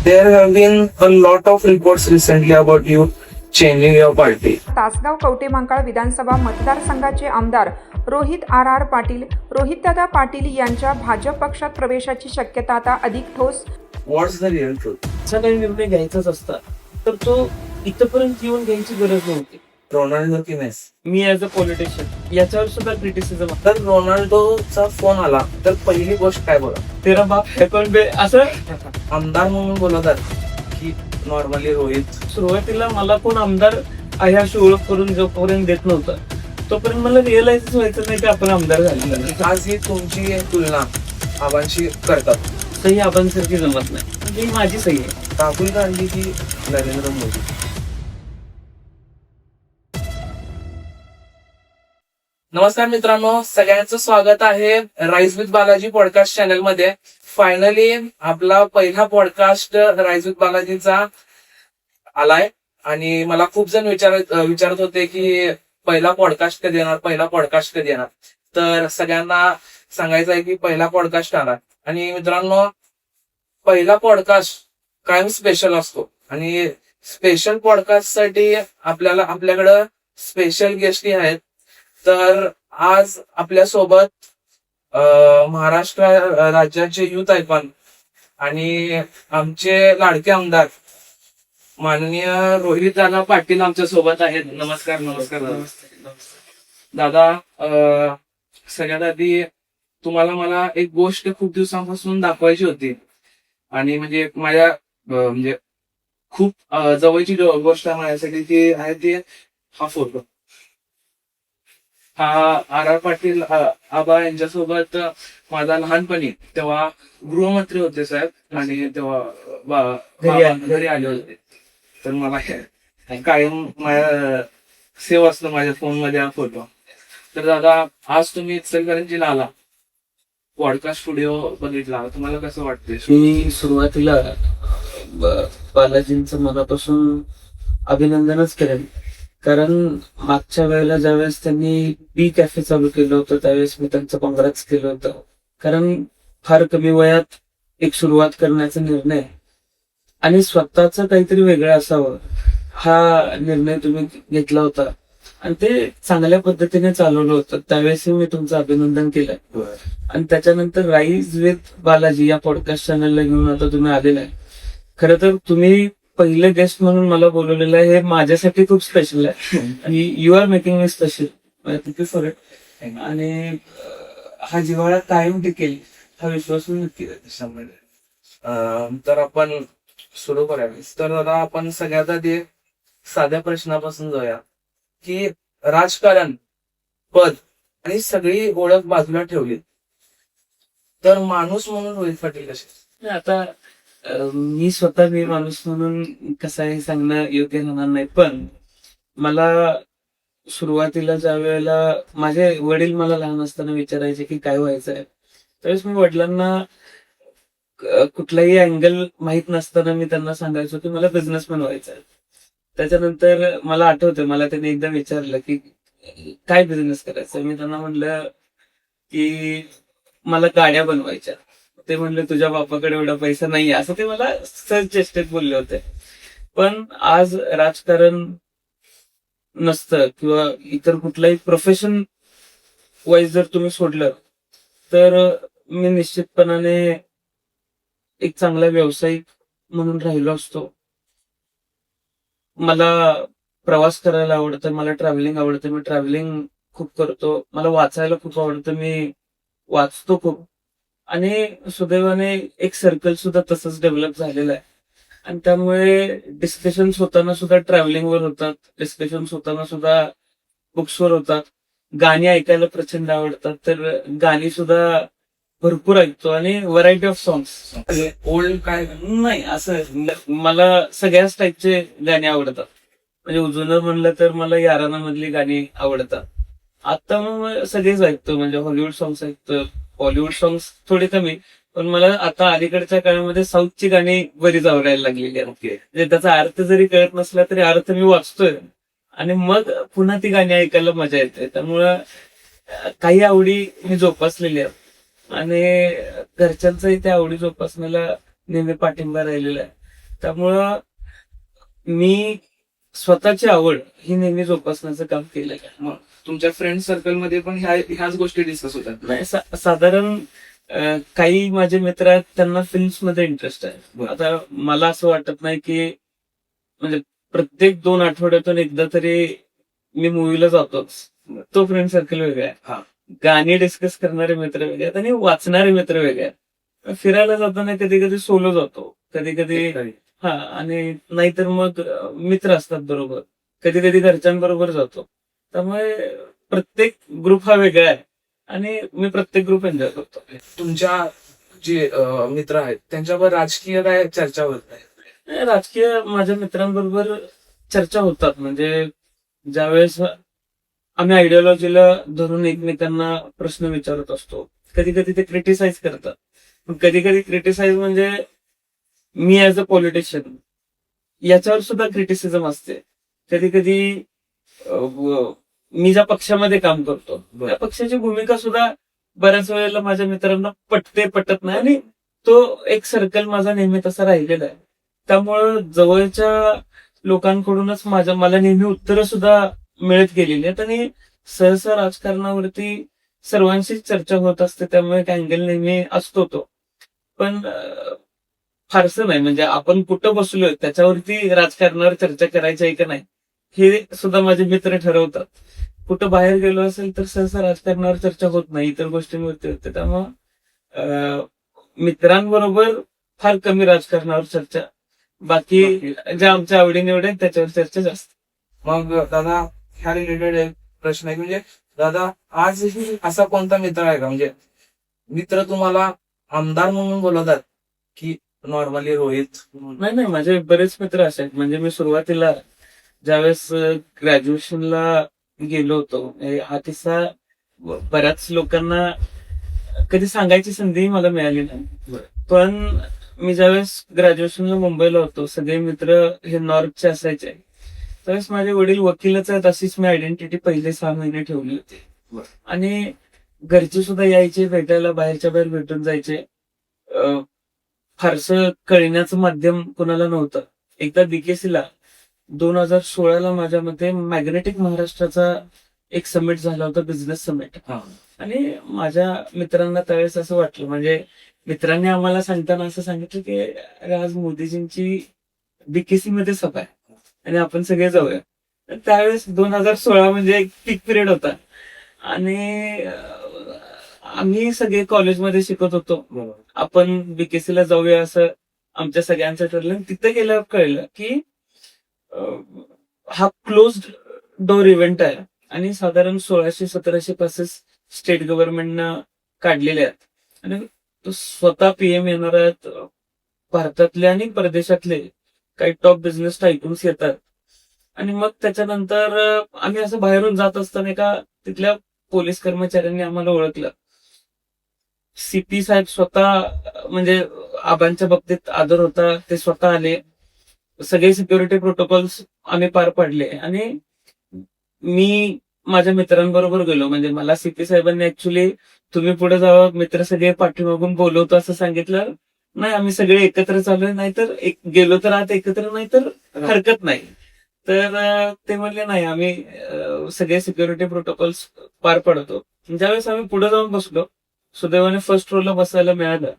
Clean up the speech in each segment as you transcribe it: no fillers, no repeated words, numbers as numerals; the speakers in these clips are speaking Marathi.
There have been a lot of reports recently about you changing your party. Tasgaon Kavathemahankal विधानसभा मतदारसंघाचे आमदार रोहित आर पाटील, रोहितदादा पाटील यांच्या भाजप पक्षात प्रवेशाची शक्यता आता अधिक ठोस. What's the real truth? असा काही निर्णय घ्यायचाच असता तर तो इथपर्यंत येऊन घ्यायची गरज नव्हती. रोनाल्डो की मेसी? मी ऍज अ पॉलिटिशियन याच्यावर सुद्धा क्रिटिसिझम. तर रोनाल्डोचा फोन आला तर पहिली गोष्ट काय बोला? तेरा बाप है कौन बे असं आमदार म्हणून बोलवतात की नॉर्मली रोहित? सुरुवातीला मला कोण आमदार आहे अशी ओळख करून जोपर्यंत देत नव्हतं तोपर्यंत मला रिअलाइज व्हायचं नाही की आपण आमदार झालेलं. आज ही तुमची तुलना आबांशी करतात. सही आबांसारखी जमत नाही, म्हणजे ही माझी सही आहे. राहुल गांधी की नरेंद्र मोदी? नमस्कार मित्रांनो, सगळ्यांचं स्वागत आहे rise with Balaji podcast channel मध्ये. फायनली आपला पहिला पॉडकास्ट राईज विथ बालाजीचा आलाय आणि मला खूप जण विचारत होते की पहिला पॉडकास्ट कधी येणार. तर सगळ्यांना सांगायचं आहे की पहिला पॉडकास्ट आला. आणि मित्रांनो, पहिला पॉडकास्ट कायम स्पेशल असतो आणि स्पेशल पॉडकास्ट साठी आपल्याकडं स्पेशल गेस्टही आहेत. तर आज आपल्यासोबत महाराष्ट्र राज्याचे युथ आयकॉन आणि आमचे लाडके आमदार माननीय रोहित दादा पाटील आमच्या सोबत आहेत. नमस्कार. दादा, सगळ्यात आधी तुम्हाला मला एक गोष्ट खूप दिवसांपासून दाखवायची होती आणि म्हणजे माझ्या म्हणजे खूप जवळची गोष्ट माझ्यासाठी ती आहे ती हा फोटो. हा आर पाटील आबा यांच्यासोबत माझा लहानपणी तेव्हा गृहमंत्री होते साहेब आणि तेव्हा घरी आले होते. तर मला कायम माझ्या सेव्ह असतो माझ्या फोन मध्ये हा फोटो. तर दादा, आज तुम्ही इचलकरंजीला आला, पॉडकास्ट स्टुडिओ बघितला, तुम्हाला कसं वाटतंय? मी सुरुवातीला बालाजींचं मनापासून अभिनंदनच केलं, कारण मागच्या वेळेला ज्यावेळेस त्यांनी बी कॅफे चालू केलं होतं त्यावेळेस मी त्यांचं काँग्रेस केलं होतं. कारण फार कमी वयात एक सुरुवात करण्याचा निर्णय आणि स्वतःच काहीतरी वेगळं असावं हा निर्णय तुम्ही घेतला होता आणि ते चांगल्या पद्धतीने चालवलं होतं. त्यावेळेस मी तुमचं अभिनंदन केलं. आणि त्याच्यानंतर राईज विथ बालाजी या पॉडकास्ट चॅनलला घेऊन आता तुम्ही आलेला आहे. खरं तर तुम्ही पहिले गेस्ट म्हणून मला बोलवलेलं आहे, हे माझ्यासाठी खूप स्पेशल आहे आणि you are making me special. Thank you for it. आणि हा जिव्हाळा कायम टिकेल हा विश्वास मी नक्की देते. तर आपण सुरू करूया. तर दादा, आपण सगळ्यात आधी साध्या प्रश्नापासून जाऊया की राजकारण, पद आणि सगळी ओळख बाजूला ठेवली तर माणूस म्हणून रोहित पाटील कसे? आता मी स्वतः मी माणूस म्हणून कसं आहे सांगणं योग्य राहणार नाही, पण मला सुरुवातीला ज्या वेळेला माझे वडील मला लहान असताना विचारायचे की काय व्हायचं आहे, त्यावेळेस मी वडिलांना कुठलाही अँगल माहित नसताना मी त्यांना सांगायचो की मला बिझनेसमॅन व्हायचं आहे. त्याच्यानंतर मला आठवतं, मला त्यांनी एकदा विचारलं की काय बिझनेस करायचं. मी त्यांना म्हणलं की मला गाड्या बनवायच्या. ते म्हणले तुझ्या बापाकडे एवढा पैसा नाही, असं ते मला सहज चेष्टेत बोलले होते. पण आज राजकारण नसतं किंवा इतर कुठलाही प्रोफेशन वाईज जर तुम्ही सोडलं तर मी निश्चितपणाने एक चांगला व्यावसायिक म्हणून राहिलो असतो. मला प्रवास करायला आवडतं, मला ट्रॅव्हलिंग आवडतं, मी ट्रॅव्हलिंग खूप करतो. मला वाचायला खूप आवडतं, मी वाचतो खूप. आणि सुदैवाने एक सर्कल सुद्धा तसंच डेव्हलप झालेलं आहे आणि त्यामुळे डिस्कशन्स होताना सुद्धा ट्रॅव्हलिंगवर होतात, डिस्कशन्स होताना सुद्धा बुक्सवर होतात. गाणी ऐकायला प्रचंड आवडतात, तर गाणी सुद्धा भरपूर ऐकतो आणि व्हरायटी ऑफ सॉंग्स. ओल्ड काय नाही, असं मला सगळ्याच टाईपचे गाणी आवडतात. म्हणजे जुनं म्हणलं तर मला याराना मधली गाणी आवडतात. आता मग सगळेच ऐकतो, म्हणजे हॉलिवूड सॉंग्स ऐकतो, बॉलिवूड सॉंग्स थोडे कमी, पण मला आता अलीकडच्या काळामध्ये साऊथची गाणी बरीच आवडायला लागलेली आहेत. म्हणजे त्याचा अर्थ जरी कळत नसला तरी अर्थ मी वाचतोय आणि मग पुन्हा ती गाणी ऐकायला मजा येते. त्यामुळं काही आवडी मी जोपासलेली आहेत आणि घरच्यांचाही त्या आवडी जोपासण्याला नेहमी पाठिंबा राहिलेला आहे. त्यामुळं मी स्वतःची आवड ही नेहमी जोपासण्याचं काम केलं आहे. मग तुमच्या फ्रेंड सर्कलमध्ये पण ह्याच गोष्टी डिस्कस होतात? नाही, साधारण काही माझे मित्र आहेत त्यांना फिल्म्स मध्ये इंटरेस्ट आहे. बरं. आता मला असं वाटत नाही की म्हणजे प्रत्येक 2 आठवड्यातून एकदा तरी मी मूवीला जातोच. तो फ्रेंड सर्कल वेगळा हा. आहे. गाणी डिस्कस करणारे मित्र वेगळे आहेत आणि वाचणारे मित्र वेगळे आहेत. फिरायला जाताना कधी कधी सोलो जातो, कधी कधी हा, आणि नाहीतर मग मित्र असतात बरोबर, कधी कधी घरच्यांबरोबर जातो. त्यामुळे प्रत्येक ग्रुप हा वेगळा आहे आणि मी प्रत्येक ग्रुप एन्जॉय करतो. तुमच्या जे मित्र आहेत त्यांच्यावर राजकीय काय चर्चा होत नाही? राजकीय माझ्या मित्रांबरोबर चर्चा होतात. म्हणजे ज्यावेळेस आम्ही आयडिओलॉजीला धरून एकमेकांना प्रश्न विचारत असतो, कधी कधी ते क्रिटिसाइज करतात. कधी कधी क्रिटिसाइज म्हणजे मी ऍज अ पॉलिटिशियन याच्यावर सुद्धा क्रिटिसिझम असते. कधी कधी मी ज्या पक्षामध्ये काम करतो त्या पक्षाची भूमिका सुद्धा बऱ्याच वेळेला माझ्या मित्रांना पटत नाही आणि तो एक सर्कल माझा नेहमी तसा राहिलेला आहे. त्यामुळं जवळच्या लोकांकडूनच मला नेहमी उत्तरं सुद्धा मिळत गेलेली आहेत आणि सहसा राजकारणावरती सर्वांशीच चर्चा होत असते. त्यामुळे एक अँगल नेहमी असतो तो, पण फारसं नाही. म्हणजे आपण कुठं बसलोय त्याच्यावरती राजकारणावर चर्चा करायची आहे का नाही हे सुद्धा माझे मित्र ठरवतात. कुठं बाहेर गेलो असेल तर सहसा राजकारणावर चर्चा होत नाही, इतर गोष्टींवरती होते. त्यामुळं मित्रांबरोबर फार कमी राजकारणावर चर्चा, बाकी ज्या आमच्या आवडीनिवडी आहेत त्याच्यावर चर्चा जास्त. मग दादा, ह्या रिलेटेड एक प्रश्न आहे, म्हणजे दादा आजही असा कोणता मित्र आहे का, म्हणजे मित्र तुम्हाला आमदार म्हणून बोलवतात की नॉर्मली रोहित म्हणून? नाही, माझे बरेच मित्र असे आहेत. म्हणजे मी सुरुवातीला ज्यावेळेस ग्रॅज्युएशनला गेलो होतो, हा किस्सा बऱ्याच लोकांना कधी सांगायची संधीही मला मिळाली नाही. पण मी ज्यावेळेस ग्रॅज्युएशनला मुंबईला होतो, सगळे मित्र हे नॉर्थचे असायचे. त्यावेळेस माझे वडील वकीलच आहेत अशीच मी आयडेंटिटी पहिले 6 महिने ठेवली होती. आणि घरचे सुद्धा यायचे भेटायला, बाहेरच्या बाहेर भेटून जायचे. फारसं कळण्याचं माध्यम कोणाला नव्हतं. एकदा बीकेसीला 2016ला माझ्या मते मॅग्नेटिक महाराष्ट्राचा एक समिट झाला होता, बिझनेस समिट. आणि माझ्या मित्रांना त्यावेळेस असं वाटलं, म्हणजे मित्रांनी आम्हाला सांगताना असं सांगितलं की अरे आज मोदीजींची बीकेसी मध्ये सभा आहे आणि आपण सगळे जाऊया. त्यावेळेस 2016 म्हणजे एक पीक पिरियड होता आणि आम्ही सगळे कॉलेजमध्ये शिकत होतो. आपण बीकेसीला जाऊया असं आमच्या सगळ्यांचं ठरलं. तिथे गेल्यावर कळलं की हा क्लोज्ड डोअर इव्हेंट आहे आणि साधारण 1600-1700 पासेस स्टेट गव्हर्नमेंटनं काढलेले आहेत आणि तो स्वतः पीएम येणार आहेत. भारतातले आणि परदेशातले काही टॉप बिझनेस टायकून्स येतात. आणि मग त्याच्यानंतर आम्ही असं बाहेरून जात असताना एका तिथल्या पोलीस कर्मचाऱ्यांनी आम्हाला ओळखलं. सीपी साहेब स्वतः, म्हणजे आबांच्या बाबतीत आदर होता, ते स्वतः आले. सगळे सिक्युरिटी प्रोटोकॉल्स आम्ही पार पाडले आणि मी माझ्या मित्रांबरोबर गेलो. म्हणजे मला सीपी साहेबांनी ऍक्च्युली तुम्ही पुढे जावं, मित्र सगळे पाठीमागून बोलवतो असं सांगितलं. नाही, आम्ही सगळे एकत्र चाललोय, नाहीतर गेलो तर आत एकत्र, नाही तर हरकत नाही. तर ते म्हणले नाही, आम्ही सगळे सिक्युरिटी प्रोटोकॉल्स पार पडतो. ज्यावेळेस आम्ही पुढे जाऊन बसलो, सुदैवाने फर्स्ट रोला बसायला मिळालं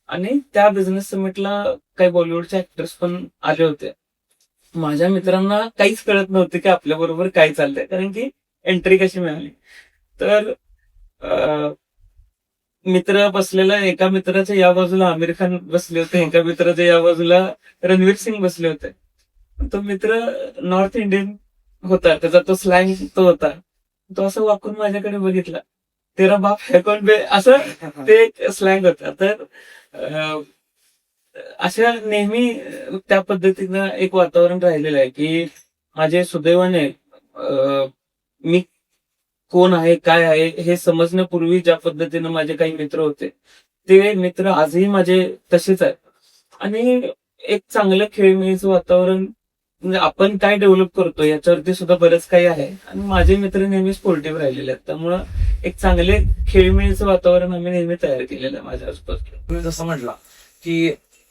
आणि त्या बिझनेस समिटला काही बॉलिवूडचे ऍक्टर्स पण आले होते. माझ्या मित्रांना काहीच कळत नव्हते की आपल्या बरोबर काय चाललंय, कारण की एंट्री कशी मिळाली. तर मित्र बसलेला, एका मित्राच्या या बाजूला आमिर खान बसले होते, एका मित्राच्या या बाजूला रणवीर सिंग बसले होते. तो मित्र नॉर्थ इंडियन होता, त्याचा तो स्लँग तो होता. तो असं वाकून माझ्याकडे बघितला, तेरा बाप है कौन बे, असं ते एक स्लँग होता. तर अशा नेहमी त्या पद्धतीनं एक वातावरण राहिलेलं आहे की माझे सुदैवाने मी कोण आहे काय आहे हे समजण्यापूर्वी ज्या पद्धतीनं माझे काही मित्र होते ते मित्र आजही माझे तसेच आहेत. आणि एक चांगलं खेळमेळीचं वातावरण, म्हणजे आपण काय डेव्हलप करतो याच्यावरती सुद्धा बरंच काही आहे. आणि माझे मित्र नेहमी स्पोर्टिव्ह राहिलेले आहेत. त्यामुळं एक चांगले खेळमेळीचं वातावरण आम्ही नेहमी तयार केलेलं आहे माझ्या आसपास. तुम्ही जसं म्हटलं की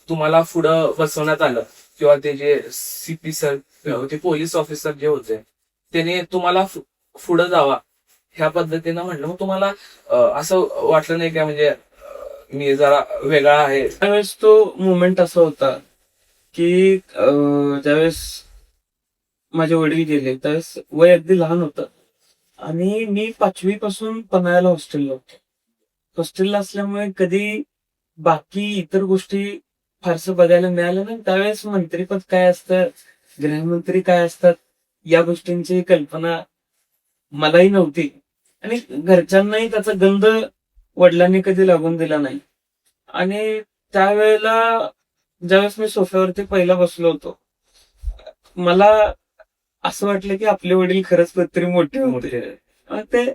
तुम्हाला पुढं बसवण्यात आलं, किंवा ते जे सीपी सर ते पोलीस ऑफिसर जे होते त्याने तुम्हाला पुढे जावा ह्या पद्धतीनं म्हटलं, मग तुम्हाला असं वाटलं नाही का म्हणजे मी जरा वेगळा आहे? त्यावेळेस तो मुवमेंट असा होता की ज्यावेळेस माझे वडील गेले त्यावेळेस वय अगदी लहान होतं आणि मी 5वी पासून पन्हाळ्याला हॉस्टेलला होतो. हॉस्टेलला असल्यामुळे कधी बाकी इतर गोष्टी फारसं बघायला मिळालं नाही. त्यावेळेस मंत्रीपद काय असतं, गृहमंत्री काय असतात, या गोष्टींची कल्पना मलाही नव्हती आणि घरच्यांनाही त्याचा गंध वडिलांनी कधी लागून दिला नाही. आणि त्यावेळेला ज्यावेळेस मी सोफ्यावरती पहिला बसलो होतो, मला असं वाटलं की आपले वडील खरंच कधीतरी मोठे होते. ते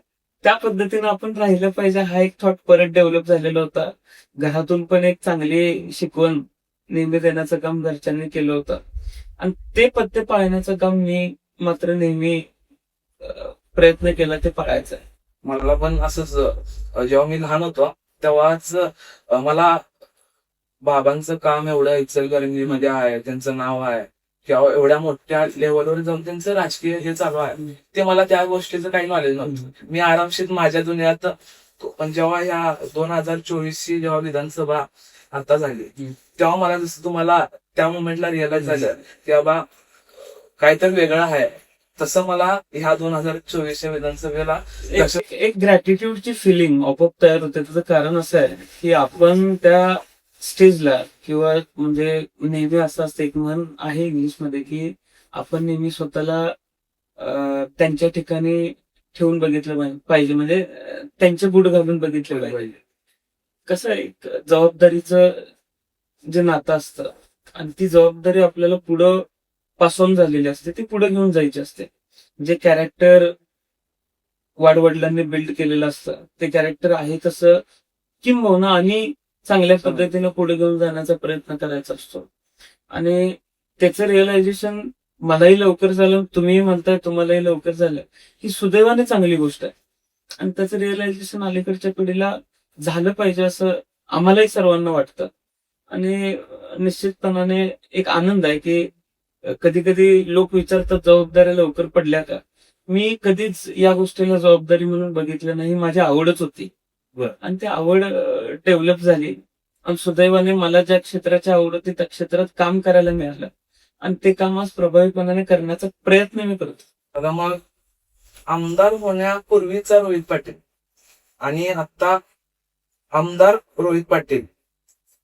त्या पद्धतीनं आपण राहिलं पाहिजे हा एक थॉट परत डेव्हलप झालेला होता. घरातून पण एक चांगली शिकवण नेहमी देण्याचं काम घरच्यांनी केलं होतं आणि ते पथ्य पाळण्याचं काम मी मात्र नेहमी प्रयत्न केला ते पाळायचा. मला पण असंच जेव्हा मी लहान होतो तेव्हाच मला बाबांचं काम एवढं इचलकरंजीमध्ये आहे, त्यांचं नाव आहे किंवा एवढ्या मोठ्या लेवलवर जाऊन त्यांचं राजकीय हे चालू आहे, ते मला त्या गोष्टीचं काही नॉलेज नव्हतं. मी आरामशीर माझ्या दुनियात होतो. पण जेव्हा ह्या 2024 ची जेव्हा विधानसभा आता झाली तेव्हा मला जसं तुम्हाला त्या मोमेंटला रिअलाइज झालं की बाबा काहीतरी वेगळं आहे, तसं मला ह्या 2024 विधानसभेला एक ग्रॅटिट्यूडची फिलिंग आपोआप तयार होते. त्याचं कारण असं आहे की आपण त्या स्टेजला किंवा म्हणजे नेहमी असं असतं, एक म्हण आहे इंग्लिशमध्ये की आपण नेहमी स्वतःला त्यांच्या ठिकाणी ठेवून बघितलं पाहिजे, म्हणजे त्यांचे बूट घालून बघितलं पाहिजे. कसं आहे, जबाबदारीचं जे नातं असतं आणि ती जबाबदारी आपल्याला पुढं पासून झालेली असते, ती पुढे घेऊन जायची असते. जे कॅरेक्टर वाडवडिलांनी बिल्ड केलेलं असतं ते कॅरेक्टर आहे तसं किंबहुना आणि चांगल्या पद्धतीने पुढे घेऊन जाण्याचा प्रयत्न करायचा असतो. आणि त्याचं रिअलायझेशन मलाही लवकर झालं, तुम्ही म्हणताय तुम्हालाही लवकर झालं, ही सुदैवाने चांगली गोष्ट आहे. आणि त्याचं रिअलायझेशन अलीकडच्या पिढीला झालं पाहिजे असं आम्हालाही सर्वांना वाटतं. आणि निश्चितपणाने एक आनंद आहे की कधी कधी लोक विचारतात जबाबदाऱ्या लवकर पडल्या का. मी कधीच या गोष्टीला जबाबदारी म्हणून बघितलं नाही, माझी आवडच होती आणि ती आवड डेव्हलप झाली आणि सुदैवाने मला ज्या क्षेत्राची आवड होती त्या क्षेत्रात काम करायला मिळालं आणि ते काम आज प्रभावीपणाने करण्याचा प्रयत्न मी करतो. आता मग आमदार होण्यापूर्वीचा रोहित पाटील आणि आता आमदार रोहित पाटील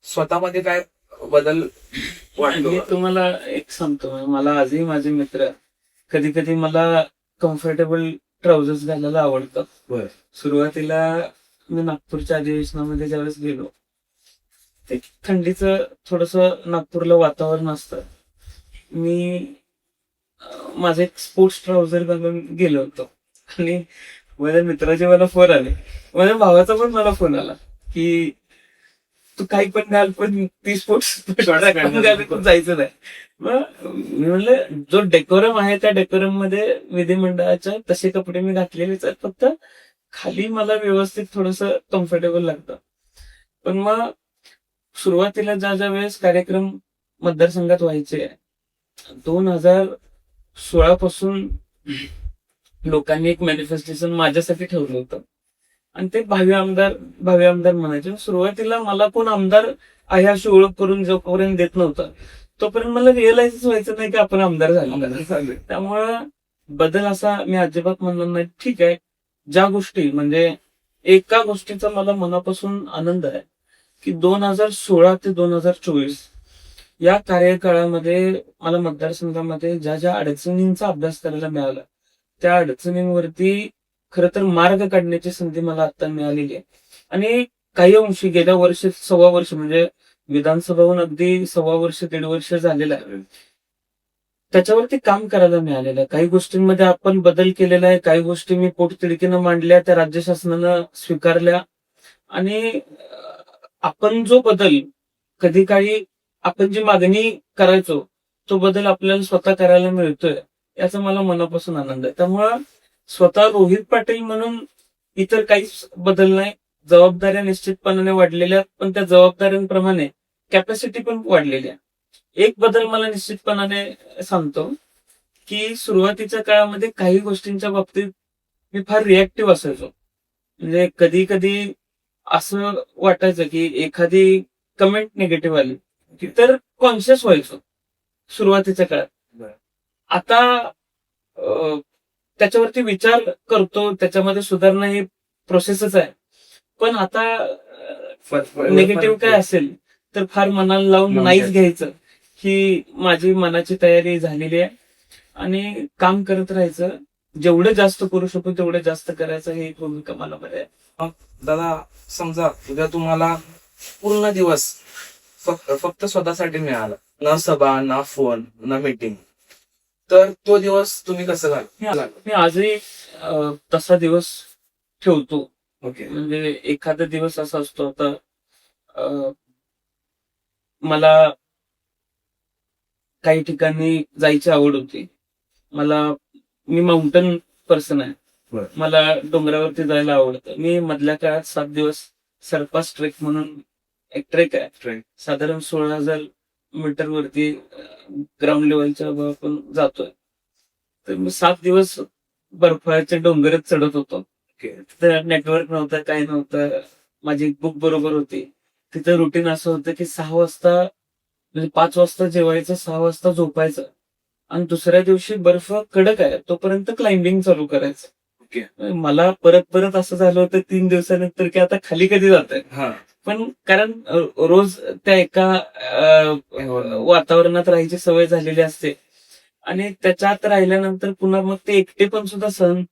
स्वतःमध्ये काय बदल वाटतो? मी तुम्हाला एक सांगतो, मला आजही माझे मित्र कधी कधी मला कम्फर्टेबल ट्राउझर्स घालायला आवडतात. सुरुवातीला मी नागपूरच्या अधिवेशनामध्ये ज्यावेळेस गेलो, ते थंडीचं थोडस नागपूरला वातावरण असतं. मी माझे एक स्पोर्ट्स ट्राउझर घालून गेलो होतो आणि माझ्या मित्राचे मला फोन आले, माझ्या भावाचा पण मला फोन आला की तू काही पण घाल पण ती स्पोर्ट्स जायचं नाही. मग मी म्हणलं जो डेकोरम आहे त्या डेकोरम मध्ये विधिमंडळाच्या तसे कपडे मी घातलेलेच आहेत, फक्त खाली मला व्यवस्थित थोडस कम्फर्टेबल लागतं. पण मग सुरुवातीला ज्या वेळेस कार्यक्रम मतदारसंघात व्हायचे 2016 पासून लोकांनी एक मॅनिफेस्टेशन माझ्यासाठी ठेवलं होतं आणि ते भावी आमदार म्हणायचे. सुरुवातीला मला कोण आमदार आहे अशी ओळख करून जोपर्यंत देत नव्हतं तोपर्यंत मला रिअलाइजच व्हायचं नाही की आपण आमदार झालो. त्यामुळं बदल असा मी अजिबात म्हणणार नाही. ठीक आहे, ज्या गोष्टी म्हणजे एका गोष्टीचा मला मनापासून आनंद आहे की 2016 ते 2024 या कार्यकाळामध्ये मला मतदारसंघामध्ये ज्या ज्या अडचणींचा अभ्यास करायला मिळाला त्या अडचणींवरती खरं तर मार्ग काढण्याची संधी मला आता मिळालेली आहे. आणि काही अंशी गेल्या सव्वा वर्ष म्हणजे विधानसभाहून अगदी 1.25 वर्ष झालेलं आहे, त्याच्यावरती काम करायला मिळालेलं आहे. काही गोष्टींमध्ये आपण बदल केलेला आहे, काही गोष्टी मी पोटतिडकीनं मांडल्या, त्या राज्य शासनानं स्वीकारल्या आणि आपण जो बदल कधी काळी आपण जी मागणी करायचो तो बदल आपल्याला स्वतः करायला मिळतोय याचा मला मनापासून आनंद आहे. त्यामुळं स्वतः रोहित पाटील म्हणून इतर काहीच बदल नाही. जबाबदाऱ्या निश्चितपणाने वाढलेल्या, पण त्या जबाबदाऱ्यांप्रमाणे कॅपॅसिटी पण वाढलेली आहे. एक बदल मला निश्चितपणाने सांगतो की सुरुवातीच्या काळामध्ये काही गोष्टींच्या बाबतीत मी फार रिॲक्टिव्ह असायचो. म्हणजे कधी कधी असं वाटायचं की एखादी कमेंट निगेटिव्ह आली की तर कॉन्शियस व्हायचो सुरुवातीच्या काळात. बरं. आता त्याच्यावरती विचार करतो, त्याच्यामध्ये सुधारणा ही प्रोसेसच आहे. पण आता निगेटिव्ह काय असेल तर फार मनाला लावून नाहीच घ्यायचं, ही माझी मनाची तयारी झालेली आहे. आणि काम करत राहायचं, जेवढं जास्त करू शकू तेवढं जास्त करायचं, ही भूमिका मला बरी आहे. दादा, समजा उद्या तुम्हाला पूर्ण दिवस फक्त स्वतःसाठी मिळाला, ना सभा, ना फोन, ना मीटिंग, तर तो दिवस तुम्ही कसं घाल? मी आजही तसा दिवस ठेवतो. ओके. म्हणजे एखादा दिवस असा असतो, आता मला काही ठिकाणी जायची आवड होती. मी माउंटन पर्सन आहे. बरं. मला डोंगरावरती जायला आवडतं. मी मधल्या काळात 7 दिवस सरपास ट्रेक म्हणून एक ट्रेक आहे, साधारण 16,000 मीटर वरती ग्राउंड लेवलच्या आपण जातोय. तर मी 7 दिवस बर्फाचे डोंगरच चढत होतो. तिथं नेटवर्क नव्हतं, काही नव्हतं. माझी बुक बरोबर होती. तिथं रुटीन असं होतं की 6 वाजता म्हणजे 5 वाजता जेवायचं, 6 वाजता झोपायचं आणि दुसऱ्या दिवशी बर्फ कडक आहे तोपर्यंत क्लाइम्बिंग चालू करायचं. मला परत परत असं झालं होतं 3 दिवसानंतर की आता खाली कधी जात आहे. पण कारण रोज त्या एका वातावरणात राहायची सवय झालेली असते आणि त्याच्यात राहिल्यानंतर पुन्हा मग ते एकटे पण सुद्धा सहन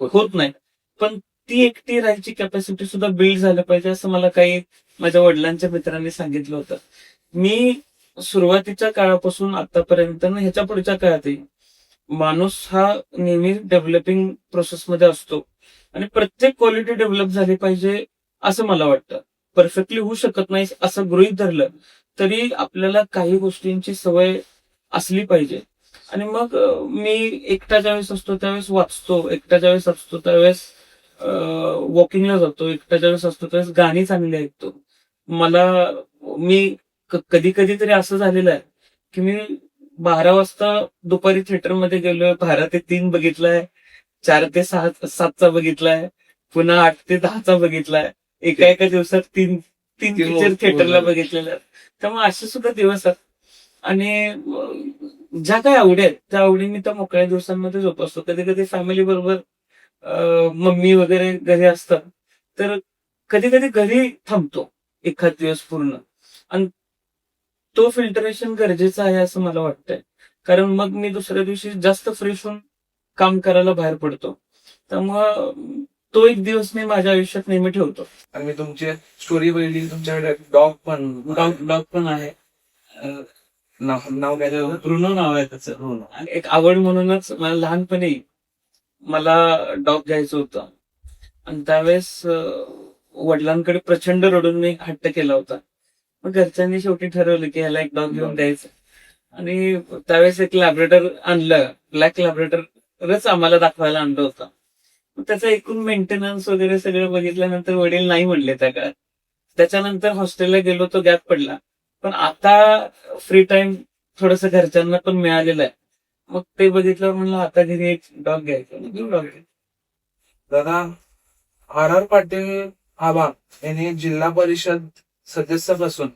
होत नाही. पण ती एकटी राहायची कॅपॅसिटी सुद्धा बिल्ड झालं पाहिजे, असं मला काही माझ्या वडिलांच्या मित्रांनी सांगितलं होतं. मी सुरुवातीच्या काळापासून आतापर्यंत ह्याच्या पुढच्या काळातही माणूस हा नेहमी डेव्हलपिंग प्रोसेसमध्ये असतो आणि प्रत्येक क्वालिटी डेव्हलप झाली पाहिजे असं मला वाटतं. परफेक्टली होऊ शकत नाही असं गृहीत धरलं तरी आपल्याला काही गोष्टींची सवय असली पाहिजे. आणि मग मी एकटा ज्यावेळेस असतो त्यावेळेस वाचतो, एकटा ज्यावेळेस असतो त्यावेळेस वॉकिंगला जातो, एकटा ज्यावेळेस असतो त्यावेळेस गाणी चांगली ऐकतो. मी कधी कधी तरी असं झालेलं आहे की मी 12 वाजता दुपारी थिएटरमध्ये गेलोय, 12 ते 3 बघितलाय, 4 ते 7चा बघितलाय, पुन्हा 8 ते 10चा बघितलाय. एका दिवसात तीन पिक्चर थिएटरला बघितलेले आहेत. त्यामुळे असे सुद्धा दिवस आहेत. आणि ज्या काही आवडी आहेत त्या आवडी मी त्या मोकळ्या दिवसांमध्ये जोपासतो. कधी कधी फॅमिली बरोबर मम्मी वगैरे घरी असतात तर कधी कधी घरी थांबतो एखाद दिवस पूर्ण. आणि तो फिल्टरेशन गरजेचा आहे असं मला वाटतंय, कारण मग मी दुसऱ्या दिवशी जास्त फ्रेश होऊन काम करायला बाहेर पडतो. त्यामुळं तो एक दिवस मी माझ्या आयुष्यात नेहमी ठेवतो. आणि मी तुमची स्टोरी बघितली, तुमच्याकडे डॉग पण आहे. नाव काय त्याचं? ब्रुनो नाव आहे त्याचं. आणि एक आवड म्हणूनच मला लहानपणी मला डॉग घ्यायचं होतं आणि त्यावेळेस वडिलांकडे प्रचंड रडून मी हट्ट केला होता. मग घरच्यांनी शेवटी ठरवलं की ह्याला एक डॉग घेऊन द्यायचं. आणि त्यावेळेस एक लॅब्रेटर आणलं, ब्लॅक लॅब्रेटरच आम्हाला दाखवायला आणलं होतं. त्याचा एकूण मेंटेनन्स वगैरे सगळं बघितल्यानंतर वडील नाही म्हणले त्या काळात. त्याच्यानंतर हॉस्टेलला गेलो, तो गॅप पडला. पण आता फ्री टाइम थोडस घरच्यांना पण मिळालेलं आहे. मग ते बघितल्यावर म्हणलं आता घरी एक डॉग घ्यायचं. डॉग दादा, R.R. पाटील आबा यांनी जिल्हा परिषद सदस्यापासून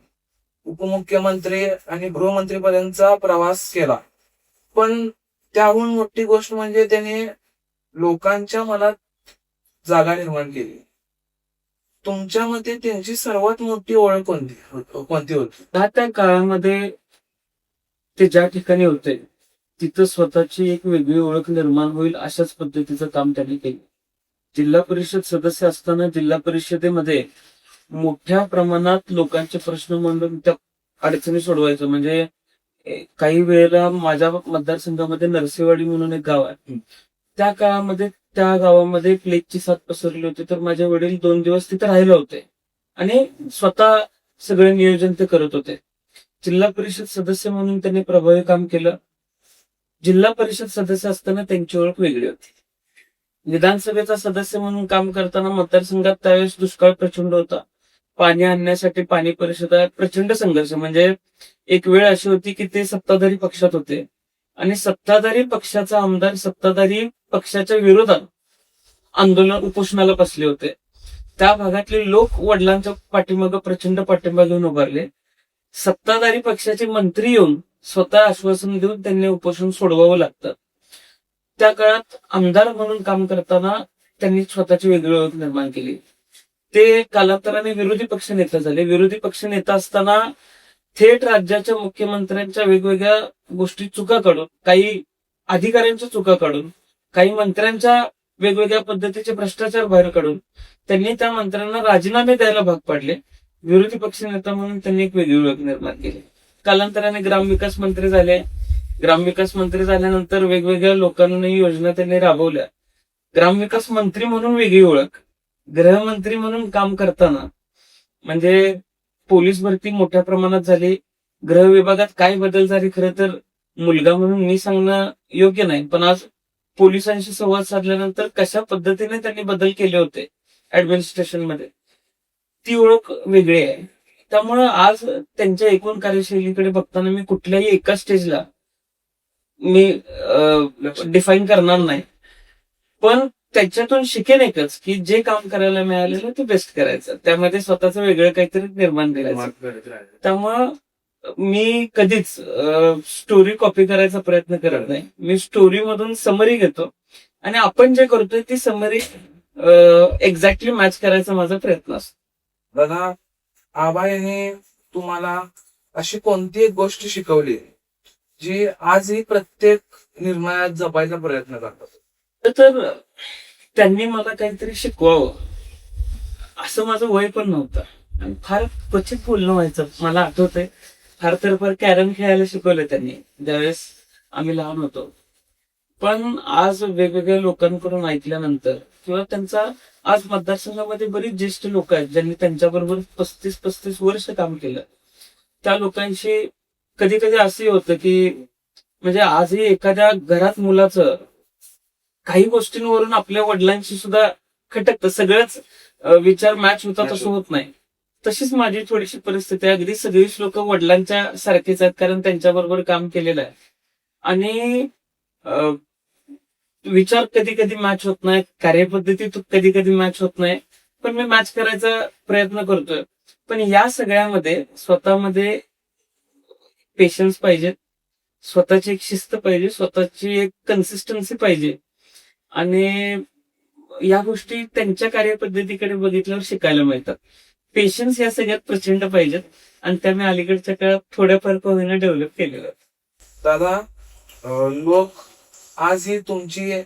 उपमुख्यमंत्री आणि गृहमंत्रीपर्यंतचा प्रवास केला. पण त्याहून मोठी गोष्ट म्हणजे त्यांनी लोकांच्या मनात जागा निर्माण केली. तुमच्या मते त्यांची सर्वात मोठी ओळख कोणती होती? त्या काळामध्ये ते ज्या ठिकाणी होते तिथं स्वतःची एक वेगळी ओळख निर्माण होईल अशाच पद्धतीचं काम त्यांनी केलं. जिल्हा परिषद सदस्य असताना जिल्हा परिषदेमध्ये मोठ्या प्रमाणात लोकांचे प्रश्न मांडून त्या अडचणी सोडवायचं. म्हणजे काही वेळेला माझ्या मतदारसंघामध्ये नरसेवाडी म्हणून एक गाव आहे, त्या काळामध्ये त्या गावामध्ये प्लेगची साथ पसरली होती. तर माझे वडील 2 दिवस तिथे राहिले होते आणि स्वतः सगळे नियोजन ते करत होते. जिल्हा परिषद सदस्य म्हणून त्यांनी प्रभावी काम केलं. जिल्हा परिषद सदस्य असताना त्यांची ओळख वेगळी होती. विधानसभेचा सदस्य म्हणून काम करताना मतदारसंघात त्यावेळेस दुष्काळ प्रचंड होता. पाणी आणण्यासाठी पाणी परिषदात प्रचंड संघर्ष. म्हणजे एक वेळ अशी होती की ते सत्ताधारी पक्षात होते आणि सत्ताधारी पक्षाचा आमदार सत्ताधारी पक्षाच्या विरोधात आंदोलन उपोषणाला बसले होते. त्या भागातले लोक वडिलांच्या पाठीमागं प्रचंड पाठिंबा घेऊन उभारले. सत्ताधारी पक्षाचे मंत्री येऊन स्वतः आश्वासन देऊन त्यांनी उपोषण सोडवावं लागतं. त्या काळात आमदार म्हणून काम करताना त्यांनी स्वतःची वेगळी ओळख निर्माण केली. ते कालांतराने विरोधी पक्ष नेता झाले. विरोधी पक्ष नेता असताना थेट राज्याच्या मुख्यमंत्र्यांच्या वेगवेगळ्या गोष्टी चुका काढून, काही अधिकाऱ्यांच्या चुका काढून, काही मंत्र्यांच्या वेगवेगळ्या पद्धतीचे भ्रष्टाचार बाहेर काढून त्यांनी त्या मंत्र्यांना राजीनामे द्यायला भाग पाडले. विरोधी पक्ष नेता म्हणून त्यांनी एक वेगळी ओळख निर्माण केली. कालांतराने ग्रामविकास मंत्री झाले. ग्रामविकास मंत्री झाल्यानंतर वेगवेगळ्या लोकांना योजना त्यांनी राबवल्या. ग्रामविकास मंत्री म्हणून वेगळी ओळख. गृहमंत्री म्हणून काम करताना म्हणजे पोलीस भरती मोठ्या प्रमाणात झाली. गृह विभागात काय बदल झाले खरं तर मुलगा म्हणून मी सांगणं योग्य नाही, पण आज पोलिसांशी संवाद साधल्यानंतर कशा पद्धतीने त्यांनी बदल केले होते ऍडमिनिस्ट्रेशनमध्ये, ती ओळख वेगळी आहे. त्यामुळं आज त्यांच्या एकूण कार्यशैलीकडे बघताना मी कुठल्याही एका स्टेजला मी डिफाईन करणार नाही, पण त्याच्यातून शिकेन एकच की जे काम करायला मिळालेलं ते बेस्ट करायचं, त्यामध्ये स्वतःचं वेगळं काहीतरी निर्माण करायचं. त्यामुळं मी कधीच स्टोरी कॉपी करायचा प्रयत्न करत नाही. मी स्टोरी मधून समरी घेतो आणि आपण जे करतोय ती समरी एक्झॅक्टली मॅच करायचा माझा प्रयत्न असतो. दादा, आबा यांनी तुम्हाला अशी कोणती एक गोष्ट शिकवली जी आजही प्रत्येक निर्णयात जपायचा प्रयत्न करतात? तर त्यांनी मला काहीतरी शिकवावं असं माझं वय पण नव्हतं आणि फार क्वचित बोलणं व्हायचं. मला आठवतंय फार कॅरम खेळायला शिकवलं त्यांनी ज्यावेळेस आम्ही लहान होतो. पण आज वेगवेगळ्या लोकांकडून ऐकल्यानंतर किंवा त्यांचा आज मतदारसंघामध्ये बरीच ज्येष्ठ लोक आहेत ज्यांनी त्यांच्याबरोबर 35 वर्ष काम केलं. त्या लोकांशी कधी कधी असंही होतं की म्हणजे आजही एखाद्या घरात मुलाचं काही गोष्टींवरून आपल्या वडिलांशी सुद्धा खटकतं. सगळंच विचार मॅच होतात असं होत नाही. तशीच माझी थोडीशी परिस्थिती आहे. अगदी सगळीच लोक वडिलांच्या सारखीच आहेत कारण त्यांच्याबरोबर काम केलेलं आहे आणि विचार कधी कधी मॅच होत नाही, कार्यपद्धती कधी कधी मॅच होत नाही, पण मी मॅच करायचा प्रयत्न करतोय. पण या सगळ्यामध्ये स्वतःमध्ये पेशन्स पाहिजे, स्वतःची एक शिस्त पाहिजे, स्वतःची एक कन्सिस्टन्सी पाहिजे आणि या गोष्टी त्यांच्या कार्यपद्धतीकडे बघितल्यावर शिकायला मिळतात. पेशन्स या सगळ्यात प्रचंड पाहिजेत आणि त्या मी अलीकडच्या काळात थोड्याफार का होईना डेव्हलप केलेलं. दादा, लोक आजही तुमची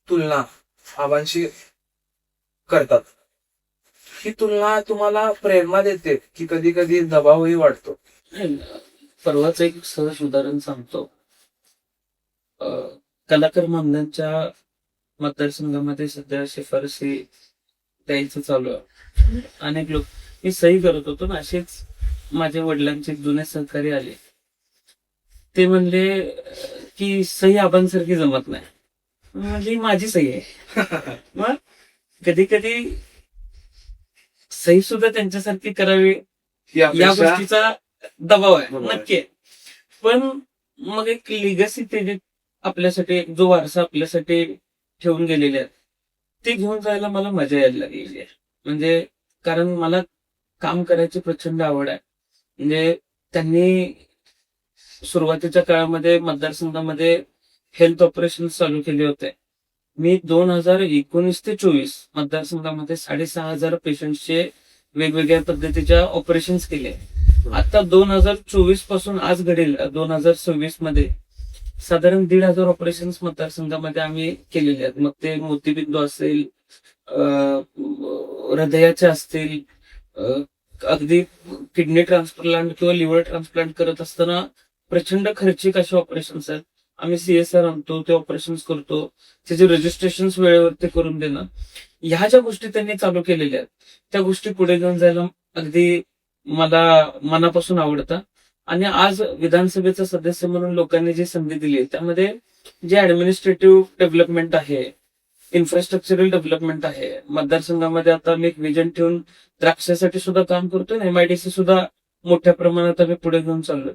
तुलना आबांशी करतात. ही तुलना तुम्हाला प्रेरणा देते की कधी कधी दबावही वाटतो? परवाच एक सहज उदाहरण सांगतो. कलाकार मामल्यांच्या मतदारसंघामध्ये सध्या शिफारसी द्यायचं चालू आहे. अनेक लोक, मी सही करत होतो ना, असेच माझ्या वडिलांचे जुने सहकारी आले. ते म्हणले की सही आबांसारखी जमत नाही. म्हणजे माझी सही आहे. मग कधी कधी सही सुद्धा त्यांच्यासारखी करावी या गोष्टीचा दबाव आहे, नक्की आहे. पण मग एक लिगसी ते जे आपल्यासाठी जो वारसा आपल्यासाठी ठेवून गेलेले आहेत ते घेऊन जायला मला मजा यायला लागलेली आहे. म्हणजे कारण मला काम करायची प्रचंड आवड आहे. म्हणजे त्यांनी सुरुवातीच्या काळामध्ये मतदारसंघामध्ये हेल्थ ऑपरेशन चालू केले होते. मी 2019 ते 24 मतदारसंघामध्ये 6,500 पेशंटचे वेगवेगळ्या पद्धतीच्या ऑपरेशन्स केले. आता 2024 पासून आज घडेल 2026 मध्ये साधारण 1,500 ऑपरेशन्स मतदारसंघामध्ये आम्ही केलेले आहेत. मग ते मोतीबिंदू असेल, हृदयाचे असतील, अगदी किडनी ट्रान्सप्लांट किंवा लिव्हर ट्रान्सप्लांट करत असताना प्रचंड खर्चिक असे ऑपरेशन्स आहेत. आम्ही CSR आणतो, ते ऑपरेशन्स करतो, त्याचे रजिस्ट्रेशन वेळेवरती करून देणं, ह्या ज्या गोष्टी त्यांनी चालू केलेल्या आहेत त्या गोष्टी पुढे घेऊन जायला अगदी मला मनापासून आवडतं. आणि आज विधानसभेचा सदस्य म्हणून लोकांनी जी संधी दिली त्यामध्ये जे ऍडमिनिस्ट्रेटिव्ह डेव्हलपमेंट आहे इन्फ्रास्ट्रक्चरल डेव्हलपमेंट आहे. मतदारसंघामध्ये आता मी एक विजन ठेवून द्राक्षासाठी सुद्धा काम करतोय. एमआयडीसी सुद्धा मोठ्या प्रमाणात आम्ही पुढे घेऊन चाललोय.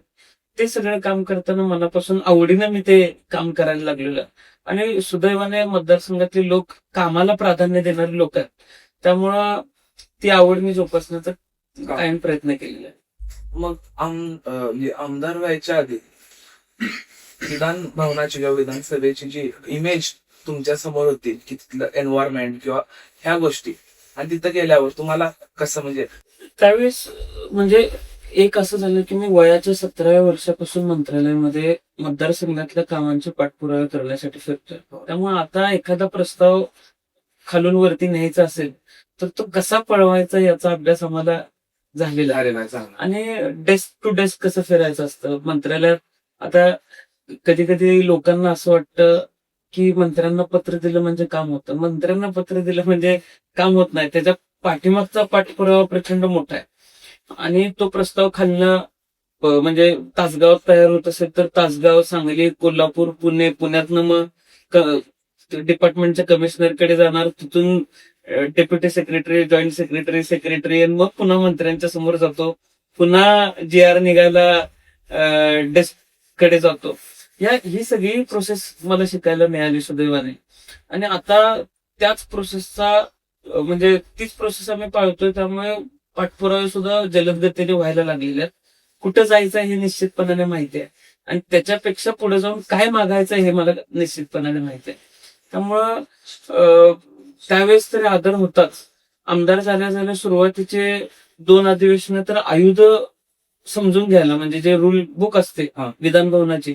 ते सगळं काम करताना मनापासून आवडीनं मी ते काम करायला लागलेलं. आणि सुदैवाने मतदारसंघातले लोक कामाला प्राधान्य देणारे लोक आहेत. त्यामुळं ती आवड मी जोपासण्याचा कायम प्रयत्न केलेला आहे. मग म्हणजे आमदार व्हायच्या आधी विधान भवनाची किंवा विधानसभेची जी इमेज तुमच्या समोर होती की तिथलं एन्व्हायरमेंट किंवा ह्या गोष्टी, आणि तिथं गेल्यावर तुम्हाला कसं म्हणजे त्यावेळेस म्हणजे एक असं झालं की मी वयाच्या 17व्या वर्षापासून मंत्रालयामध्ये मतदारसंघातल्या कामांचे पाठपुरावा करण्यासाठी फिरतोय. त्यामुळे आता एखादा प्रस्ताव खालून वरती न्यायचा असेल तर तो कसा पळवायचा याचा अभ्यास आम्हाला झालेला आहे. अरे नाही चांगलं. आणि डेस्क टू डेस्क कसं फिरायचं असतं मंत्रालयात. आता कधी कधी लोकांना असं वाटतं की मंत्र्यांना पत्र दिलं म्हणजे काम होतं. मंत्र्यांना पत्र दिलं म्हणजे काम होत नाही. त्याच्या पाठीमागचा पाठपुरावा प्रचंड मोठा आहे. आणि तो प्रस्ताव खालनं म्हणजे तासगावात तयार होत असेल तर तासगाव, सांगली, कोल्हापूर, पुणे, पुण्यातनं मग डिपार्टमेंटच्या कमिशनरकडे जाणार, तिथून deputy secretary, joint secretary, secretary, आणि मग पुन्हा मंत्र्यांच्या समोर जातो. पुन्हा जीआर निघायला डेस्क कडे जातो. ही सगळी प्रोसेस मला शिकायला मिळाली सुदैवाने. आणि आता त्याच प्रोसेसचा म्हणजे तीच प्रोसेस आम्ही पाळतोय. त्यामुळे पाठपुरावे सुद्धा जलद गतीने व्हायला लागलेले आहेत. कुठं जायचं हे निश्चितपणाने माहिती आहे. आणि त्याच्यापेक्षा पुढे जाऊन काय मागायचं हे मला निश्चितपणाने माहिती आहे. त्यामुळं त्यावेळेस तरी आदर होताच. आमदार झाल्या सुरुवातीचे 2 अधिवेशन तर आयुध समजून घ्यायला, म्हणजे जे रूल बुक असते विधान भवनाची,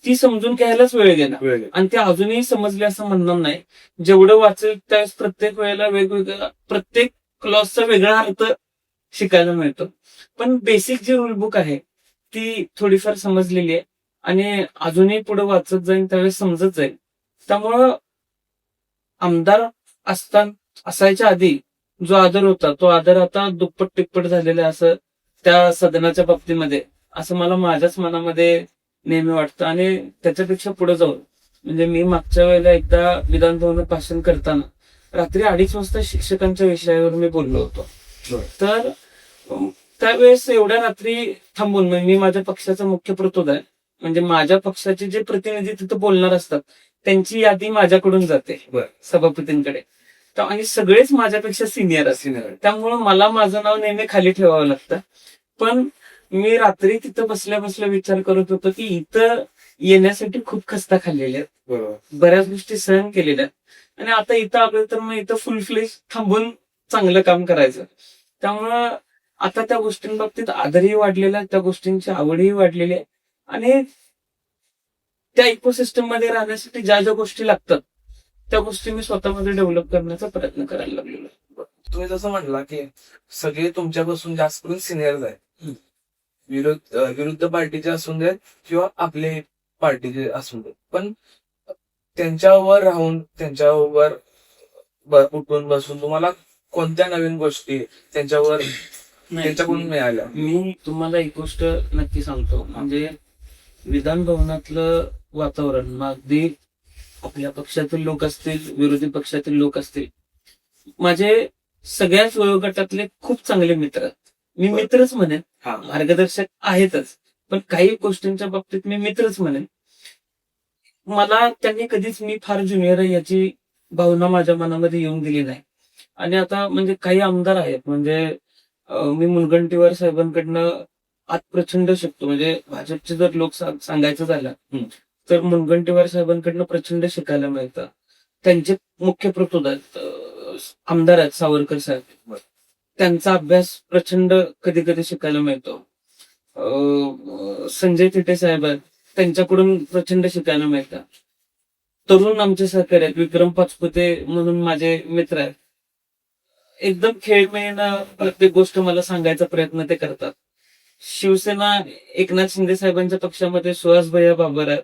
ती समजून घ्यायलाच वेळ गेला. आणि ते अजूनही समजले असं म्हणणार नाही. जेवढं वाचेल त्यावेळेस प्रत्येक वेळेला वेगवेगळा, प्रत्येक क्लॉजचा वेगळा अर्थ शिकायला मिळतो. पण बेसिक जी रूल बुक आहे ती थोडीफार समजलेली आहे. आणि अजूनही पुढे वाचत जाईल त्यावेळेस समजत जाईल. त्यामुळं आमदार असायच्या आधी जो आदर होता तो आदर आता दुप्पट तिप्पट झालेला आहे असं त्या सदनाच्या बाबतीमध्ये, असं मला माझ्याच मनामध्ये नेहमी वाटतं. आणि त्याच्यापेक्षा पुढे जाऊन म्हणजे मी मागच्या वेळेला एकदा विधान भवनात भाषण करताना रात्री 2:30 वाजता शिक्षकांच्या विषयावर मी बोललो होतो. तर त्यावेळेस एवढ्या रात्री थांबून मी माझ्या पक्षाचा मुख्य प्रतोद आहे, म्हणजे माझ्या पक्षाचे जे प्रतिनिधी तिथं बोलणार असतात त्यांची यादी माझ्याकडून जाते सभापतींकडे. आणि सगळेच माझ्यापेक्षा सिनियर असतील. त्यामुळे मला माझं नाव नेहमी खाली ठेवावं लागतं. पण मी रात्री तिथं बसल्या बसल्या विचार करत होतो की इथं येण्यासाठी खूप खस्ता खाल्लेल्या आहेत, बऱ्याच गोष्टी सहन केलेल्या आहेत. आणि आता इथं आलो तर मग इथं फुल फ्लेश थांबून चांगलं काम करायचं. त्यामुळं आता त्या गोष्टींबाबतीत आदरही वाढलेला आहे, त्या गोष्टींची आवडही वाढलेली आहे. आणि त्या इकोसिस्टम मध्ये राहण्यासाठी ज्या ज्या गोष्टी लागतात त्या गोष्टी मी स्वतःमध्ये डेव्हलप करण्याचा प्रयत्न करायला लागलेलो. तुम्ही जसं म्हटला की सगळे तुमच्यापासून जास्त करून सिनियर्स आहेत, विरुद्ध पार्टीचे असून देत किंवा आपले पार्टीचे असून देत, पण त्यांच्यावर राहून त्यांच्यावर उठून बसून तुम्हाला कोणत्या नवीन गोष्टी त्यांच्याकडून मिळाल्या? मी तुम्हाला एक गोष्ट नक्की सांगतो, म्हणजे विधान भवनातलं वातावरण, अगदी आपल्या पक्षातील लोक असतील, विरोधी पक्षातील लोक असतील, माझे सगळ्याच वयोगटातले खूप चांगले मित्र आहेत. मी मित्रच म्हणेन, मार्गदर्शक आहेतच, पण काही गोष्टींच्या बाबतीत मी मित्रच म्हणेन. मला त्यांनी कधीच मी फार ज्युनियर आहे याची भावना माझ्या मनामध्ये येऊन दिली नाही. आणि आता म्हणजे काही आमदार आहेत, म्हणजे मी मुनगंटीवार साहेबांकडनं आज प्रचंड शिकतो. म्हणजे भाजपचे जर लोक सांगायचं झालं तर मुनगंटीवार साहेबांकडनं प्रचंड शिकायला मिळतं. त्यांचे मुख्य प्रतोद आहेत, आमदार आहेत सावरकर साहेब, त्यांचा अभ्यास प्रचंड कधी कधी शिकायला मिळतो. संजय थिटे साहेब आहेत, त्यांच्याकडून प्रचंड शिकायला मिळतं. तरुण आमचे सहकारी आहेत, विक्रम पाचपुते म्हणून माझे मित्र आहेत, एकदम खेळमेळीनं प्रत्येक गोष्ट मला सांगायचा प्रयत्न ते करतात. शिवसेना एकनाथ शिंदे साहेबांच्या पक्षामध्ये सुहास भैया बाबर आहेत,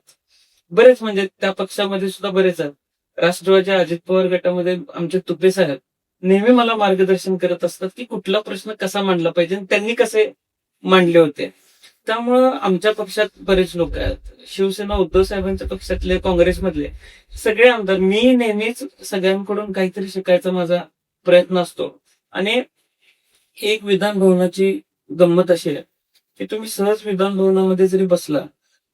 बरेच म्हणजे त्या पक्षामध्ये सुद्धा बरेच आहेत. राष्ट्रवादी अजित पवार गटामध्ये आमचे तुपे साहेब नेहमी मला मार्गदर्शन करत असतात की कुठला प्रश्न कसा मांडला पाहिजे, त्यांनी कसे मांडले होते. त्यामुळं आमच्या पक्षात बरेच लोक आहेत, शिवसेना उद्धव साहेबांच्या पक्षातले, काँग्रेसमधले सगळे आमदार. मी नेहमीच सगळ्यांकडून काहीतरी शिकायचा माझा प्रयत्न असतो. आणि एक विधान भवनाची गंमत अशी आहे की तुम्ही सहज विधान भवनामध्ये जरी बसला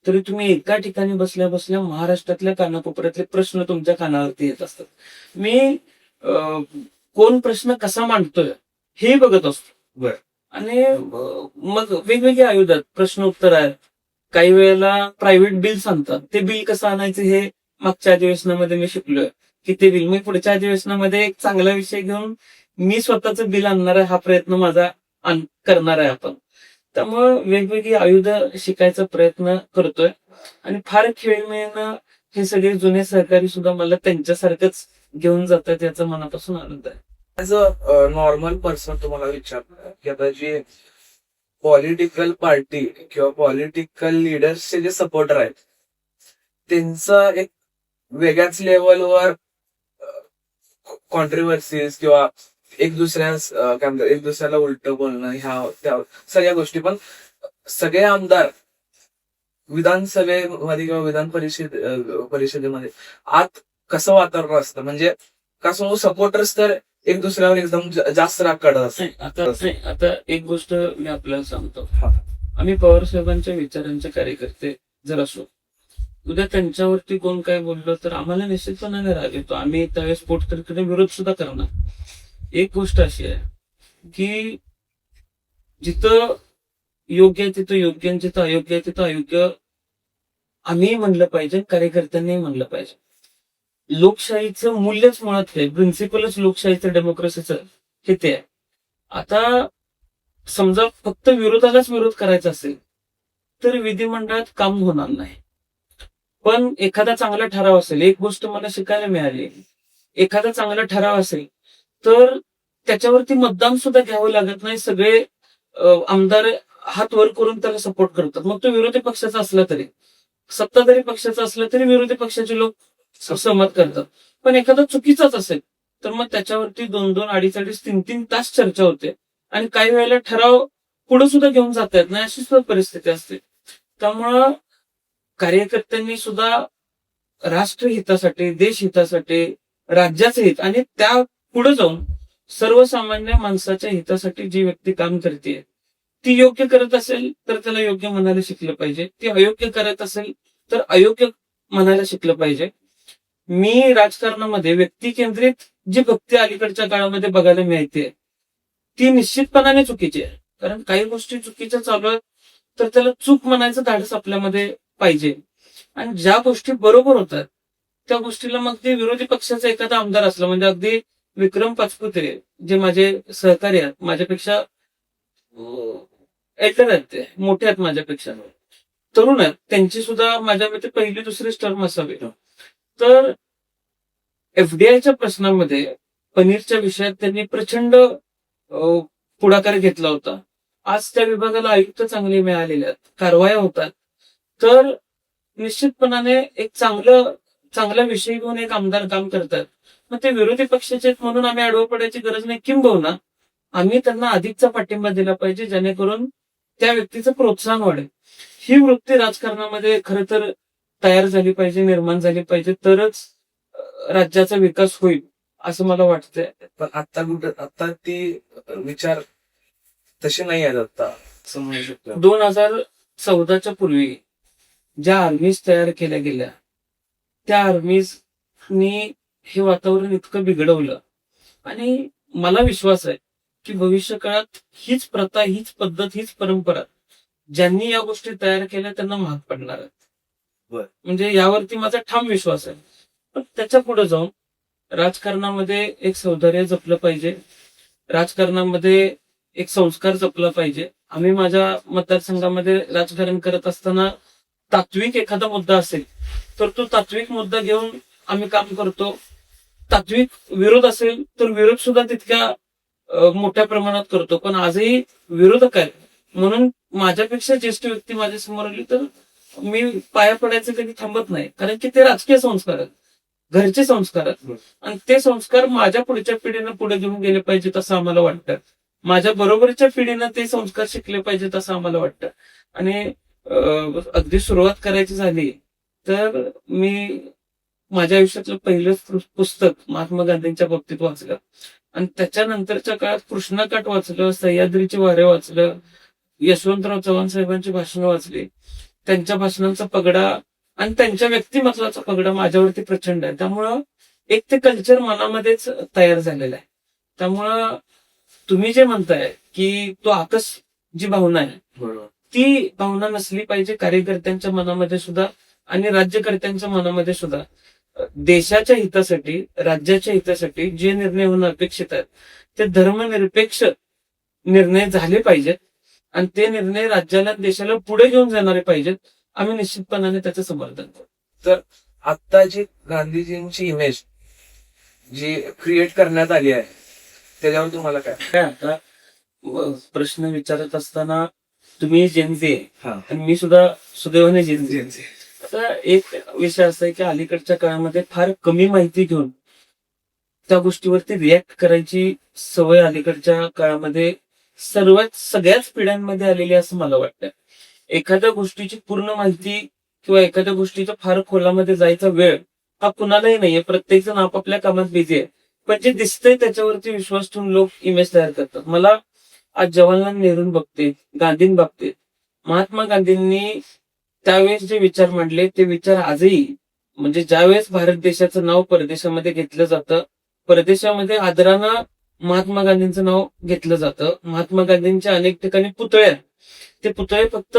तरी तुम्ही एका ठिकाणी बसल्या बसल्या महाराष्ट्रातल्या कानाकोपऱ्यातले प्रश्न तुमच्या कानावरती येत असतात. मी कोण प्रश्न कसा मांडतोय हे बघत असतो. बरं. आणि मग वेगवेगळे आयुध आहेत, प्रश्न उत्तर आहेत. काही वेळेला प्रायव्हेट बिल सांगतात, ते बिल कसं आणायचं हे मागच्या अधिवेशनामध्ये मी शिकलोय की ते बिल मी पुढच्या अधिवेशनामध्ये एक चांगला विषय घेऊन मी स्वतःच बिल आणणार आहे, हा प्रयत्न माझा करणार आहे आपण. त्यामुळं वेगवेगळी आयुध शिकायचा प्रयत्न करतोय. आणि फार खेळमेनं हे सगळे जुने सहकारी सुद्धा मला त्यांच्यासारखंच घेऊन जातात याचा मनापासून आनंद आहे. ऍज अ नॉर्मल पर्सन तुम्हाला विचारलं की आता जे पॉलिटिकल पार्टी किंवा पॉलिटिकल लिडर्सचे जे सपोर्टर आहेत त्यांचा एक वेगळ्याच लेवलवर कॉन्ट्रोवर्सीज किंवा एक काय म्हणतात एक दुसऱ्याला उलट बोलणं ह्या त्या सगळ्या गोष्टी, पण सगळे आमदार विधानसभेमध्ये किंवा विधान परिषदेमध्ये आत कसं वातावरण असतं, म्हणजे कसं सपोर्टर्स तर एक दुसऱ्यावर एकदम जास्त राग काढत असतात. आता एक गोष्ट मी आपल्याला सांगतो. हा. आम्ही पवार साहेबांच्या विचारांचे कार्यकर्ते जर असो, उद्या त्यांच्यावरती कोण काय बोललं तर आम्हाला निश्चितपणाने राग येतो. आम्ही त्यावेळेस पोटतिरीकडे विरोध सुद्धा करणार. एक गोष्ट अशी आहे की जिथं योग्य आहे तिथं योग्य आणि जिथं अयोग्य आहे तिथं अयोग्य आम्ही म्हणलं पाहिजे, कार्यकर्त्यांनी म्हणलं पाहिजे. लोकशाहीचं मूल्यच मुळात ते प्रिन्सिपलच लोकशाहीचं डेमोक्रेसीचं हे ते आहे. आता समजा फक्त विरोधालाच विरोध करायचा असेल तर विधिमंडळात काम होणार नाही. पण एखादा चांगला ठराव असेल, एक गोष्ट मला शिकायला मिळाली, एखादा चांगला ठराव असेल तर त्याच्यावरती मतदान सुद्धा घ्यावं लागत नाही. सगळे आमदार हात वर करून त्याला सपोर्ट करतात. मग तो विरोधी पक्षाचा असला तरी, सत्ताधारी पक्षाचा असला तरी विरोधी पक्षाचे लोक सहमत करतात. पण एखादा चुकीचाच असेल तर मग त्याच्यावरती 2-2, 2.5, 3-3 तास चर्चा होते. आणि काही वेळेला ठराव पुढे सुद्धा घेऊन जाता येत नाही, अशी सुद्धा परिस्थिती असते. त्यामुळं कार्यकर्त्यांनी सुद्धा राष्ट्रहितासाठी, देशहितासाठी, राज्याचं हित आणि त्या पुढे जाऊन सर्वसामान्य माणसाच्या हितासाठी जी व्यक्ती काम करते ती योग्य करत असेल तर त्याला योग्य म्हणायला शिकलं पाहिजे, ती अयोग्य करत असेल तर अयोग्य म्हणायला शिकलं पाहिजे. मी राजकारणामध्ये व्यक्ती केंद्रित जी भक्ती अलीकडच्या काळामध्ये बघायला मिळते ती निश्चितपणाने चुकीची आहे. कारण काही गोष्टी चुकीच्या चालू आहेत तर त्याला चूक म्हणायचं धाडस आपल्यामध्ये पाहिजे. आणि ज्या गोष्टी बरोबर होतात त्या गोष्टीला मग ते विरोधी पक्षाचा एखादा आमदार असला, म्हणजे अगदी विक्रम पाचपुते जे माझे सहकारी आहेत, माझ्यापेक्षा एल्डर आहेत, ते मोठे आहेत, माझ्यापेक्षा तरुण आहेत, त्यांची सुद्धा माझ्या मते पहिली दुसरी टर्म असावी. तर एफडीआयच्या प्रश्नामध्ये पनीरच्या विषयात त्यांनी प्रचंड पुढाकार घेतला होता. आज त्या विभागाला आयुक्त चांगले मिळालेले आहेत, कारवाया होतात. तर निश्चितपणाने एक चांगला विषय घेऊन एक आमदार काम करतात. मग ते विरोधी पक्षाचे आहेत म्हणून आम्ही आडवं पडायची गरज नाही. किंबहुना आम्ही त्यांना अधिकचा पाठिंबा दिला पाहिजे जेणेकरून त्या व्यक्तीचं प्रोत्साहन वाढेल. ही वृत्ती राजकारणामध्ये खरं तर तयार झाली पाहिजे, निर्माण झाली पाहिजे, तरच राज्याचा विकास होईल असं मला वाटतंय. पण आता ती विचार तसे नाही आहेत आता असं म्हणू शकतो. 2014च्या पूर्वी ज्या आर्मीज तयार केल्या गेल्या त्या आर्मीजनी हे वातावरण इतकं बिघडवलं. आणि मला विश्वास आहे की भविष्य काळात हीच प्रथा, हीच पद्धत, हीच परंपरा ज्यांनी या गोष्टी तयार केल्या त्यांना महाग पडणार आहेत. म्हणजे यावरती माझा ठाम विश्वास आहे. पण त्याच्या पुढे जाऊन राजकारणामध्ये एक सौंदर्य जपलं पाहिजे, राजकारणामध्ये एक संस्कार जपला पाहिजे. आम्ही माझ्या मतदारसंघामध्ये राजकारण करत असताना तात्विक एखादा मुद्दा असेल तर तो तात्विक मुद्दा घेऊन आम्ही काम करतो. तात्विक विरोध असेल तर विरोध सुद्धा तितक्या मोठ्या प्रमाणात करतो. पण आजही विरोधक आहे म्हणून माझ्यापेक्षा ज्येष्ठ व्यक्ती माझ्या समोर आली तर मी पाया पडायचं कधी थांबत नाही. कारण की ते राजकीय संस्कार आहेत, घरचे संस्कार आहेत. आणि ते संस्कार माझ्या पुढच्या पिढीनं पुढे घेऊन गेले पाहिजेत असं आम्हाला वाटतं. माझ्या बरोबरच्या पिढीनं ते संस्कार शिकले पाहिजेत असं आम्हाला वाटतं. आणि अगदी सुरुवात करायची झाली तर मी माझ्या आयुष्यातलं पहिलं पुस्तक महात्मा गांधींच्या बाबतीत वाचलं आणि त्याच्यानंतरच्या काळात कृष्णकाठ वाचलं, सह्याद्रीचे वारे वाचलं, यशवंतराव चव्हाण साहेबांची भाषणं वाचली. त्यांच्या भाषणांचा पगडा आणि त्यांच्या व्यक्तिमत्वाचा पगडा माझ्यावरती प्रचंड आहे. त्यामुळं एक ते कल्चर मनामध्येच तयार झालेलं आहे. त्यामुळं तुम्ही जे म्हणताय की तो आकस जी भावना आहे बरोबर. ती भावना नसली पाहिजे कार्यकर्त्यांच्या मनामध्ये सुद्धा आणि राज्यकर्त्यांच्या मनामध्ये सुद्धा. देशाच्या हितासाठी, राज्याच्या हितासाठी जे निर्णय होणं अपेक्षित आहेत ते धर्मनिरपेक्ष निर्णय झाले पाहिजेत आणि ते निर्णय राज्याला देशाला पुढे घेऊन जाणारे पाहिजेत. आम्ही निश्चितपणाने त्याचं समर्थन करू. आता जी गांधीजींची इमेज जी क्रिएट करण्यात आली आहे त्याच्यावर तुम्हाला काय? काय आता प्रश्न विचारत असताना तुम्ही जेनझी आहे हा. आणि मी सुद्धा सुदैवाने जेनझी आहे. आता एक विषय असा आहे की अलीकडच्या काळामध्ये फार कमी माहिती घेऊन त्या गोष्टीवरती रिॲक्ट करायची सवय अलीकडच्या काळामध्ये सगळ्याच पिढ्यांमध्ये आलेली असं मला वाटतं. एखाद्या गोष्टीची पूर्ण माहिती किंवा एखाद्या गोष्टीच्या फार खोलामध्ये जायचा वेळ हा कुणालाही नाहीये. प्रत्येक जण आपापल्या कामात बिझी आहे. पण जे दिसतंय त्याच्यावरती विश्वास ठेवून लोक इमेज तयार करतात. मला आज जवाहरलाल नेहरू बाबतीत, गांधीं बाबतीत, महात्मा गांधींनी त्यावेळेस जे विचार मांडले ते विचार आजही, म्हणजे ज्यावेळेस भारत देशाचं नाव परदेशामध्ये घेतलं जातं, परदेशामध्ये आदरानं महात्मा गांधींचं नाव घेतलं जातं. महात्मा गांधींच्या अनेक ठिकाणी पुतळे आहेत. ते पुतळे फक्त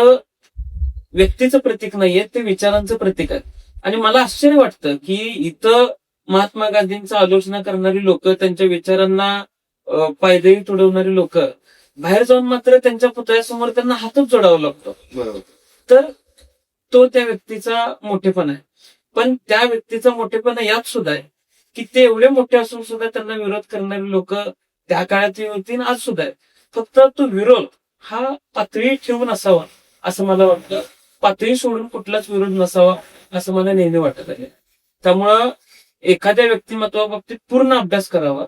व्यक्तीचं प्रतीक नाहीये, ते विचारांचं प्रतीक आहे. आणि मला आश्चर्य वाटतं की इथं महात्मा गांधींचा आलोचना करणारी लोक, त्यांच्या विचारांना पायदळी तुडवणारी लोक बाहेर जाऊन मात्र त्यांच्या पुतळ्यासमोर त्यांना हातच जोडावा लागतो. बरोबर. तर तो त्या व्यक्तीचा मोठेपणा आहे. पण त्या व्यक्तीचा मोठेपणा यात सुद्धा आहे की ते एवढे मोठे असून सुद्धा त्यांना विरोध करणारी लोक त्या काळातही होती आणि आज सुद्धा आहेत. फक्त तो विरोध हा पातळी ठेवून असावा असं मला वाटतं. पातळी सोडून कुठलाच विरोध नसावा असं मला नेहमी वाटत आहे. त्यामुळं एखाद्या व्यक्तिमत्वाबाबतीत पूर्ण अभ्यास करावा.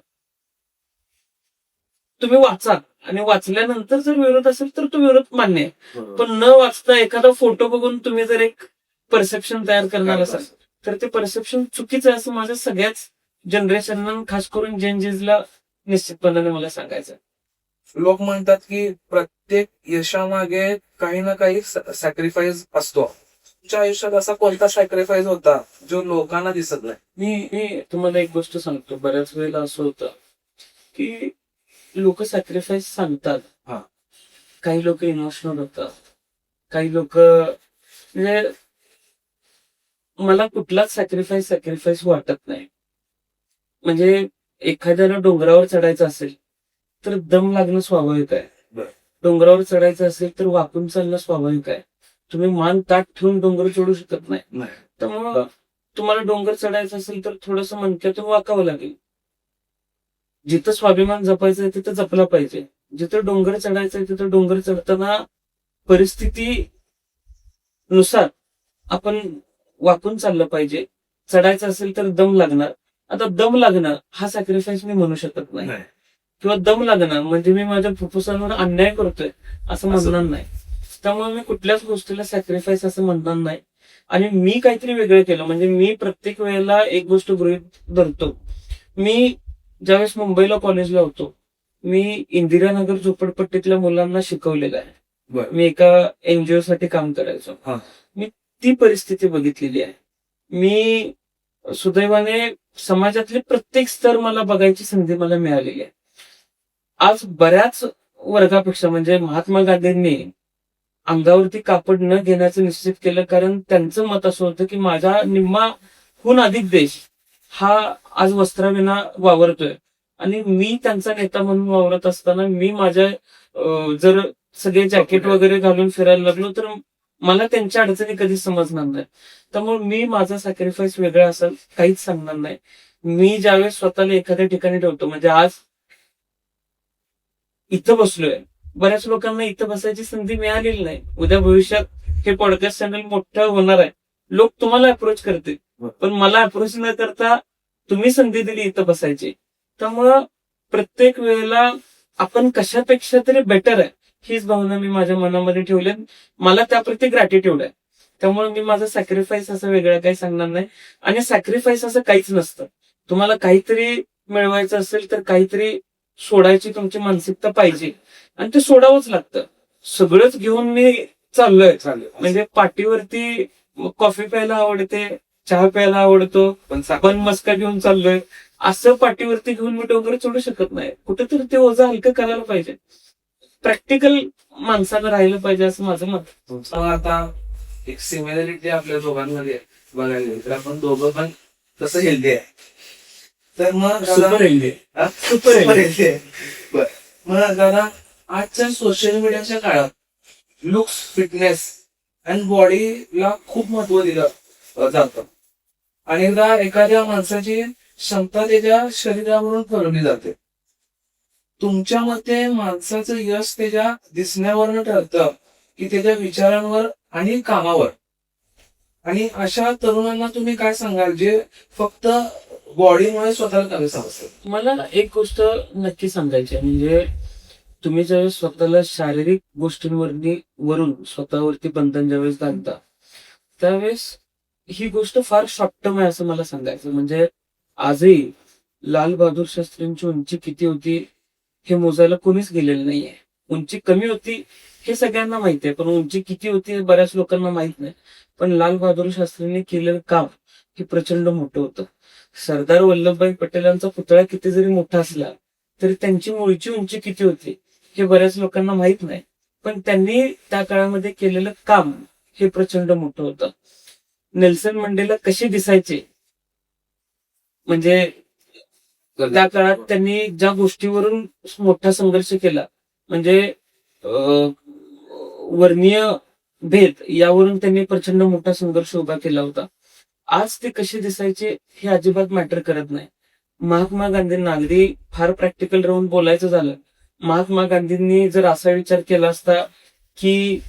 तुम्ही वाचा आणि वाचल्यानंतर जर विरोध असेल तर तो विरोध मान्य आहे. पण न वाचता एखादा फोटो बघून तुम्ही जर एक परसेप्शन तयार करणार असाल तर ते परसेप्शन चुकीचं आहे असं माझ्या सगळ्याच जनरेशनला, खास करून जेनजीजला निश्चितपणाने मला सांगायचं. लोक म्हणतात की प्रत्येक यशामागे काही ना काही सॅक्रिफाईस असतो. तुमच्या आयुष्यात असा कोणता सॅक्रिफाईस होता जो लोकांना दिसत नाही? मी तुम्हाला एक गोष्ट सांगतो. बऱ्याच वेळेला असं होतं की लोक सॅक्रिफाईस सांगतात, हा. काही लोक इमोशनल होतात, काही लोक, म्हणजे मला कुठलाच सॅक्रिफाईस वाटत नाही. म्हणजे एखाद्याला डोंगरावर चढायचं असेल तर दम लागणं स्वाभाविक आहे. बरं. डोंगरावर चढायचं असेल तर वाकून चालणं स्वाभाविक आहे. तुम्ही मान ताट ठेवून डोंगर चढू शकत नाही. त्यामुळं तुम्हाला डोंगर चढायचं असेल तर थोडंसं मणक्यातून वाकावं लागेल. जिथं स्वाभिमान जपायचंय तिथं जपला पाहिजे. जिथं डोंगर चढायचंय तिथं डोंगर चढताना परिस्थितीनुसार आपण वाकून चाललं पाहिजे. चढायचं असेल तर दम लागणार. आता दम लागणं हा सॅक्रिफाईस मी म्हणू शकत नाही. किंवा दम लागणं म्हणजे मी माझ्या फुफ्फुसांवर अन्याय करतोय असं म्हणणार नाही. त्यामुळे मी कुठल्याच गोष्टीला सॅक्रिफाईस असं म्हणणार नाही. आणि मी काहीतरी वेगळं केलं म्हणजे मी प्रत्येक वेळेला एक गोष्ट गृहीत धरतो. मी ज्यावेळेस मुंबईला कॉलेजला होतो मी इंदिरानगर झोपडपट्टीतल्या मुलांना शिकवलेलं आहे. मी एका एनजीओ साठी काम करायचो. मी ती परिस्थिती बघितलेली आहे. मी सुदैवाने समाजातले प्रत्येक स्तर मला बघायची संधी मला मिळालेली आहे. आज बऱ्याच वर्गापेक्षा म्हणजे महात्मा गांधींनी अंगावरती कापड न घेण्याचं निश्चित केलं, कारण त्यांचं मत असं होतं की माझा निम्माहून अधिक देश हा आज वस्त्राविना वावरतोय आणि मी त्यांचा नेता म्हणून वावरत असताना मी माझ्या जर सगळे जॅकेट वगैरे घालून फिरायला लागलो तर मला त्यांच्या अडचणी कधीच समजणार नाही. त्यामुळे मी माझा सॅक्रिफाईस वेगळा असेल काहीच सांगणार नाही. मी ज्यावेळेस स्वतःला एखाद्या ठिकाणी ठेवतो म्हणजे आज इथं बसलोय, बऱ्याच लोकांना इथं बसायची संधी मिळालेली नाही. उद्या भविष्यात हे पॉडकास्ट चॅनल मोठं होणार आहे. लोक तुम्हाला अप्रोच करतील पण मला अप्रोच न करता तुम्ही संधी दिली इथं बसायची. त्यामुळं प्रत्येक वेळेला आपण कशापेक्षा तरी बेटर आहे हीच भावना मी माझ्या मनामध्ये ठेवली. मला त्याप्रती ग्रॅटिट्यूड आहे. त्यामुळे मी माझं सॅक्रिफाईस असं वेगळं काही सांगणार नाही. आणि सॅक्रिफाईस असं काहीच नसतं. तुम्हाला काहीतरी मिळवायचं असेल तर काहीतरी सोडायची तुमची मानसिकता पाहिजे आणि ते सोडावंच लागतं. सगळंच घेऊन मी चाललोय म्हणजे पाठीवरती कॉफी प्यायला आवडते, चहा प्यायला आवडतो, पण मस्का घेऊन चाललोय असं पाठीवरती घेऊन मी डोंगर चढू शकत नाही. कुठेतरी ते ओझं हलकं करायला पाहिजे. प्रॅक्टिकल माणसाला राहिलं पाहिजे असं माझं मत. तुमचं आता एक सिमिलॅरिटी आपल्या दोघांमध्ये बघायला गेली तर आपण दोघं पण तसं हेल्दी आहे. तर मग सुपर हेल्दी. सुपर हेल्दी आहे. बरं, मग दादा आजच्या सोशल मीडियाच्या काळात लुक्स, फिटनेस आणि बॉडीला खूप महत्व दिलं जातं. अनेकदा एखाद्या माणसाची क्षमता त्याच्या शरीरावरून ठरवली जाते. तुमच्या मते माणसाचं यश त्याच्या दिसण्यावरनं ठरतं की त्याच्या विचारांवर आणि कामावर? आणि अशा तरुणांना तुम्ही काय सांगाल जे फक्त बॉडीमुळे स्वतःला कमी समजतात? मला एक गोष्ट नक्की सांगायची आहे, म्हणजे तुम्ही ज्यावेळेस स्वतःला शारीरिक गोष्टींवरती वरून स्वतःवरती बंधन ज्यावेळेस घालता त्यावेळेस ही गोष्ट फार शॉर्ट टर्म आहे असं मला सांगायचं. म्हणजे आजही लाल बहादूर शास्त्रींची उंची किती होती हे मोजायला कोणीच गेलेलं नाहीये. उंची कमी होती हे सगळ्यांना माहिती आहे, पण उंची किती होती हे बऱ्याच लोकांना माहित नाही. पण लाल बहादूर शास्त्रींनी केलेलं काम हे प्रचंड मोठं होतं. सरदार वल्लभभाई पटेलांचा पुतळा किती जरी मोठा असला तरी त्यांची मूळची उंची किती होती हे बऱ्याच लोकांना माहित नाही. पण त्यांनी त्या काळामध्ये केलेलं काम हे प्रचंड मोठं होतं. नेल्सन मंडेला कसे दिसायचे म्हणजे त्या काळात त्यांनी ज्या गोष्टीवरून मोठा संघर्ष केला म्हणजे वर्णीय भेद यावरून त्यांनी प्रचंड मोठा संघर्ष उभा केला होता. आज ते कसे दिसायचे हे अजिबात मॅटर करत नाही. महात्मा गांधींना अगदी फार प्रॅक्टिकल राहून बोलायचं झालं, महात्मा गांधींनी जर असा विचार केला असता की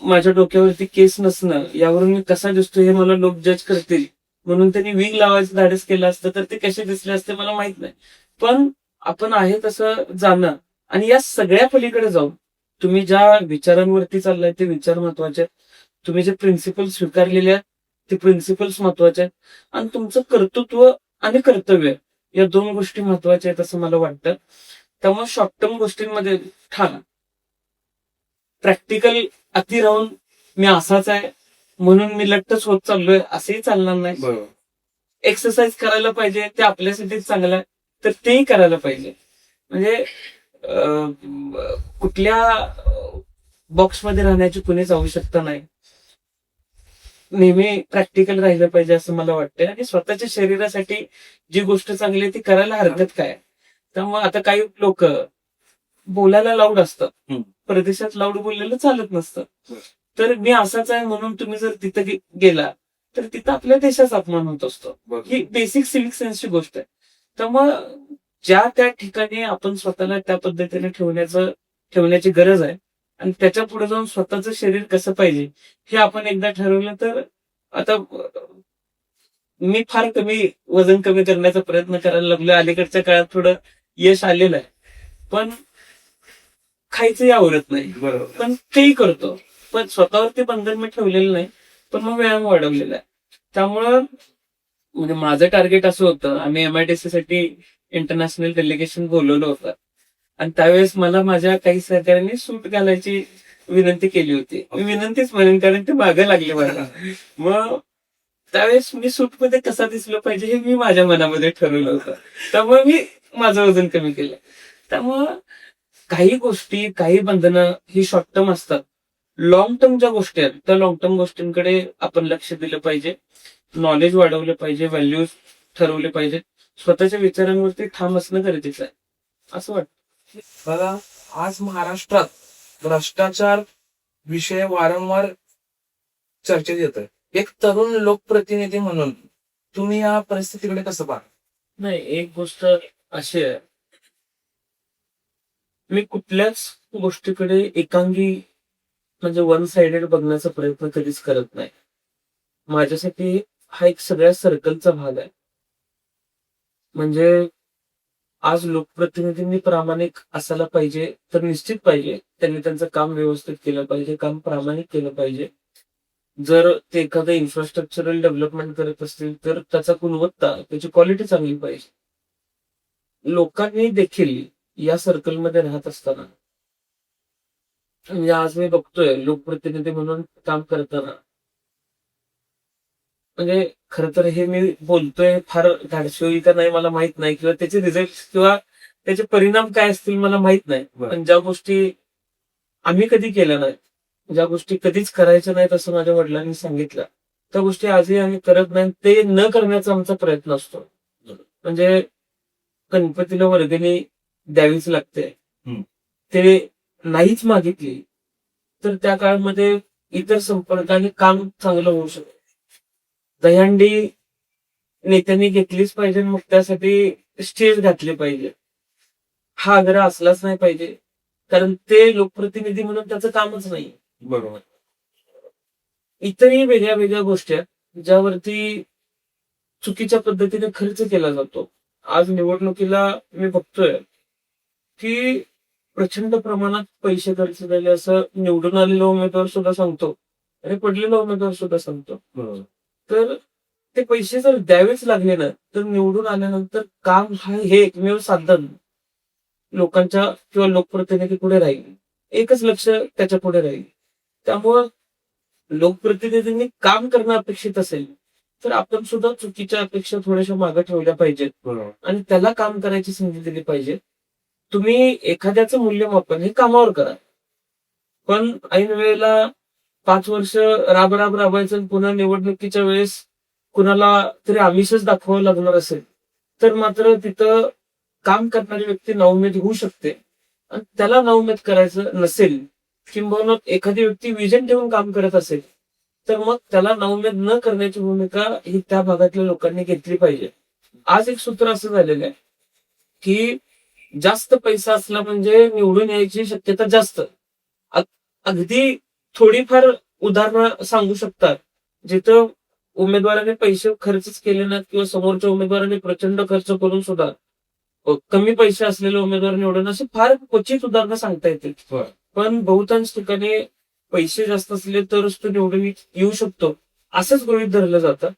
माझ्या डोक्यावरती केस नसणं यावरून मी कसा दिसतो हे मला लोक जज करतील म्हणून त्यांनी विग लावायचं धाडस केलं असतं तर ते कसे दिसले असते मला माहित नाही. पण आपण आहे तसं जाणं आणि या सगळ्या पलीकडे जाऊन तुम्ही ज्या विचारांवरती चाललाय ते विचार महत्वाचे आहेत. तुम्ही जे प्रिन्सिपल स्वीकारलेले आहेत ते प्रिन्सिपल्स महत्वाचे आहेत. आणि तुमचं कर्तृत्व आणि कर्तव्य या दोन गोष्टी महत्वाच्या आहेत असं मला वाटतं. त्यामुळे शॉर्ट टर्म गोष्टींमध्ये ठाण प्रॅक्टिकल अति राहून मी असाच आहे म्हणून मी लट्टच होत चाललोय असंही चालणार नाही. एक्सरसाइज करायला पाहिजे ते आपल्यासाठीच चांगलं आहे तर तेही करायला पाहिजे. म्हणजे कुठल्या बॉक्समध्ये राहण्याची कुणीच आवश्यकता नाही. नेहमी प्रॅक्टिकल राहिलं पाहिजे असं मला वाटतं. आणि स्वतःच्या शरीरासाठी जी गोष्ट चांगली आहे ती करायला हरकत काय. त्यामुळे आता काही लोक बोलायला लाऊड असतात, परदेशात लाऊड बोललेलं चालत नसतं. तर मी असाच आहे म्हणून तुम्ही जर तिथं गेला तर तिथं आपल्या देशाचा अपमान होत असतो. ही बेसिक सिव्हिक सेन्सची गोष्ट आहे. त्यामुळं ज्या त्या ठिकाणी आपण स्वतःला त्या पद्धतीने ठेवण्याची गरज आहे. आणि त्याच्या पुढे जाऊन स्वतःचं शरीर कसं पाहिजे हे आपण एकदा ठरवलं तर आता मी फार कमी वजन कमी करण्याचा प्रयत्न करायला लागलो. अलीकडच्या काळात थोडं यश आलेलं आहे पण खायचंही आवडत नाही. पण तेही करतो. पण स्वतःवरती बंधन मी ठेवलेलं नाही पण मग व्यायाम वाढवलेला आहे. त्यामुळं म्हणजे माझं टार्गेट असं होतं, आम्ही MIDC साठी इंटरनॅशनल डेलिगेशन बोलवलं होतं आणि त्यावेळेस मला माझ्या काही सहकाऱ्यांनी सूट घालायची विनंती केली होती. मी विनंतीच म्हणेन कारण ते मागं लागले मला. मग त्यावेळेस मी सूटमध्ये कसा दिसलो पाहिजे हे मी माझ्या मनामध्ये ठरवलं होतं. त्यामुळे मी माझं वजन कमी केलं. त्यामुळं काही गोष्टी काही बंधनं ही शॉर्ट टर्म असतात. लॉंग टर्म ज्या गोष्टी आहेत त्या लॉंग टर्म गोष्टींकडे आपण लक्ष दिलं पाहिजे. नॉलेज वाढवलं पाहिजे, व्हॅल्यूज ठरवले पाहिजेत, स्वतःच्या विचारांवरती ठाम असणं गरजेचं आहे असं वाटतं. बघा, आज महाराष्ट्रात भ्रष्टाचार विषय वारंवार चर्चेत येतोय. एक तरुण लोकप्रतिनिधी म्हणून तुम्ही या परिस्थितीकडे कसं पाहता? नाही, एक गोष्ट अशी आहे, मी कुठल्याच गोष्टीकडे एकांगी म्हणजे वन साइडेड बघण्याचा प्रयत्न कधीच करत नाही. माझ्यासाठी हा एक सगळ्या सर्कलचा भाग आहे. म्हणजे आज लोकप्रतिनिधींनी प्रामाणिक असायला पाहिजे तर निश्चित पाहिजे. त्यांनी त्यांचं काम व्यवस्थित केलं पाहिजे, काम प्रामाणिक केलं पाहिजे. जर ते एखादं इन्फ्रास्ट्रक्चरल डेव्हलपमेंट करत असतील तर त्याचा गुणवत्ता, त्याची क्वालिटी चांगली पाहिजे. लोकांनी देखील या सर्कलमध्ये राहत असताना, म्हणजे आज मी बघतोय लोकप्रतिनिधी म्हणून काम करताना, म्हणजे खरं तर हे मी बोलतोय फार धाडशी होईल का नाही मला माहित नाही, किंवा त्याचे रिझल्ट किंवा त्याचे परिणाम काय असतील मला माहित नाही. पण ज्या गोष्टी आम्ही कधी केल्या नाहीत, ज्या गोष्टी कधीच करायच्या नाहीत असं माझ्या वडिलांनी सांगितलं, त्या गोष्टी आजही आम्ही करत नाही. ते न करण्याचा आमचा प्रयत्न असतो. म्हणजे गणपतीला वर्गणी द्यावीच लागते, ते नाहीच मागितली तर त्या काळामध्ये इतर संपर्काने काम चांगलं होऊ शकतं. दहीहंडी नेत्यांनी घेतलीच पाहिजे, मग त्यासाठी स्टेज घातली पाहिजे, हा आग्रह असलाच नाही पाहिजे. कारण ते लोकप्रतिनिधी म्हणून त्याचं कामच नाही. बरोबर. इतरही वेगळ्या वेगळ्या गोष्टी आहेत ज्यावरती चुकीच्या पद्धतीने खर्च केला जातो. आज निवडणुकीला मी बघतोय की प्रचंड प्रमाणात पैसे खर्च झाले असं निवडून आलेला उमेदवार सुद्धा सांगतो आणि पडलेला उमेदवार सुद्धा सांगतो. तर ते पैसे जर द्यावेच लागले ना तर निवडून आल्यानंतर काम हे एकमेव साधन लोकांच्या किंवा लोकप्रतिनिधी पुढे राहील, एकच लक्ष त्याच्या पुढे राहील. त्यामुळं लोकप्रतिनिधींनी काम करणं अपेक्षित असेल तर आपण सुद्धा चुकीच्या अपेक्षा थोड्याशा मागे ठेवल्या पाहिजेत आणि त्याला काम करायची संधी दिली पाहिजे. तुम्ही एखाद्याचं मूल्यमापन हे कामावर करा, पण ऐन वेळेला 5 वर्ष राब राबायचं आणि पुन्हा निवडणुकीच्या वेळेस कुणाला तरी आमिषच दाखवावं लागणार असेल तर मात्र तिथं काम करणारी व्यक्ती नाउमेद होऊ शकते. आणि त्याला नाउमेद करायचं नसेल, किंबहुना एखादी व्यक्ती विजन ठेवून काम करत असेल तर मग त्याला नाउमेद न करण्याची भूमिका ही त्या भागातल्या लोकांनी घेतली पाहिजे. आज एक सूत्र असं झालेलं आहे की जास्त पैसा असला म्हणजे निवडून यायची शक्यता जास्त. अगदी थोडीफार उदाहरणं सांगू शकतात जिथं उमेदवाराने पैसे खर्चच केले नाहीत किंवा समोरच्या उमेदवाराने प्रचंड खर्च करून सुद्धा कमी पैसे असलेले उमेदवार निवडून, अशी फार क्वचित उदाहरणं सांगता येतील. पण बहुतांश ठिकाणी पैसे जास्त असले तरच तो निवडून येऊ शकतो असंच गृहीत धरलं जातं.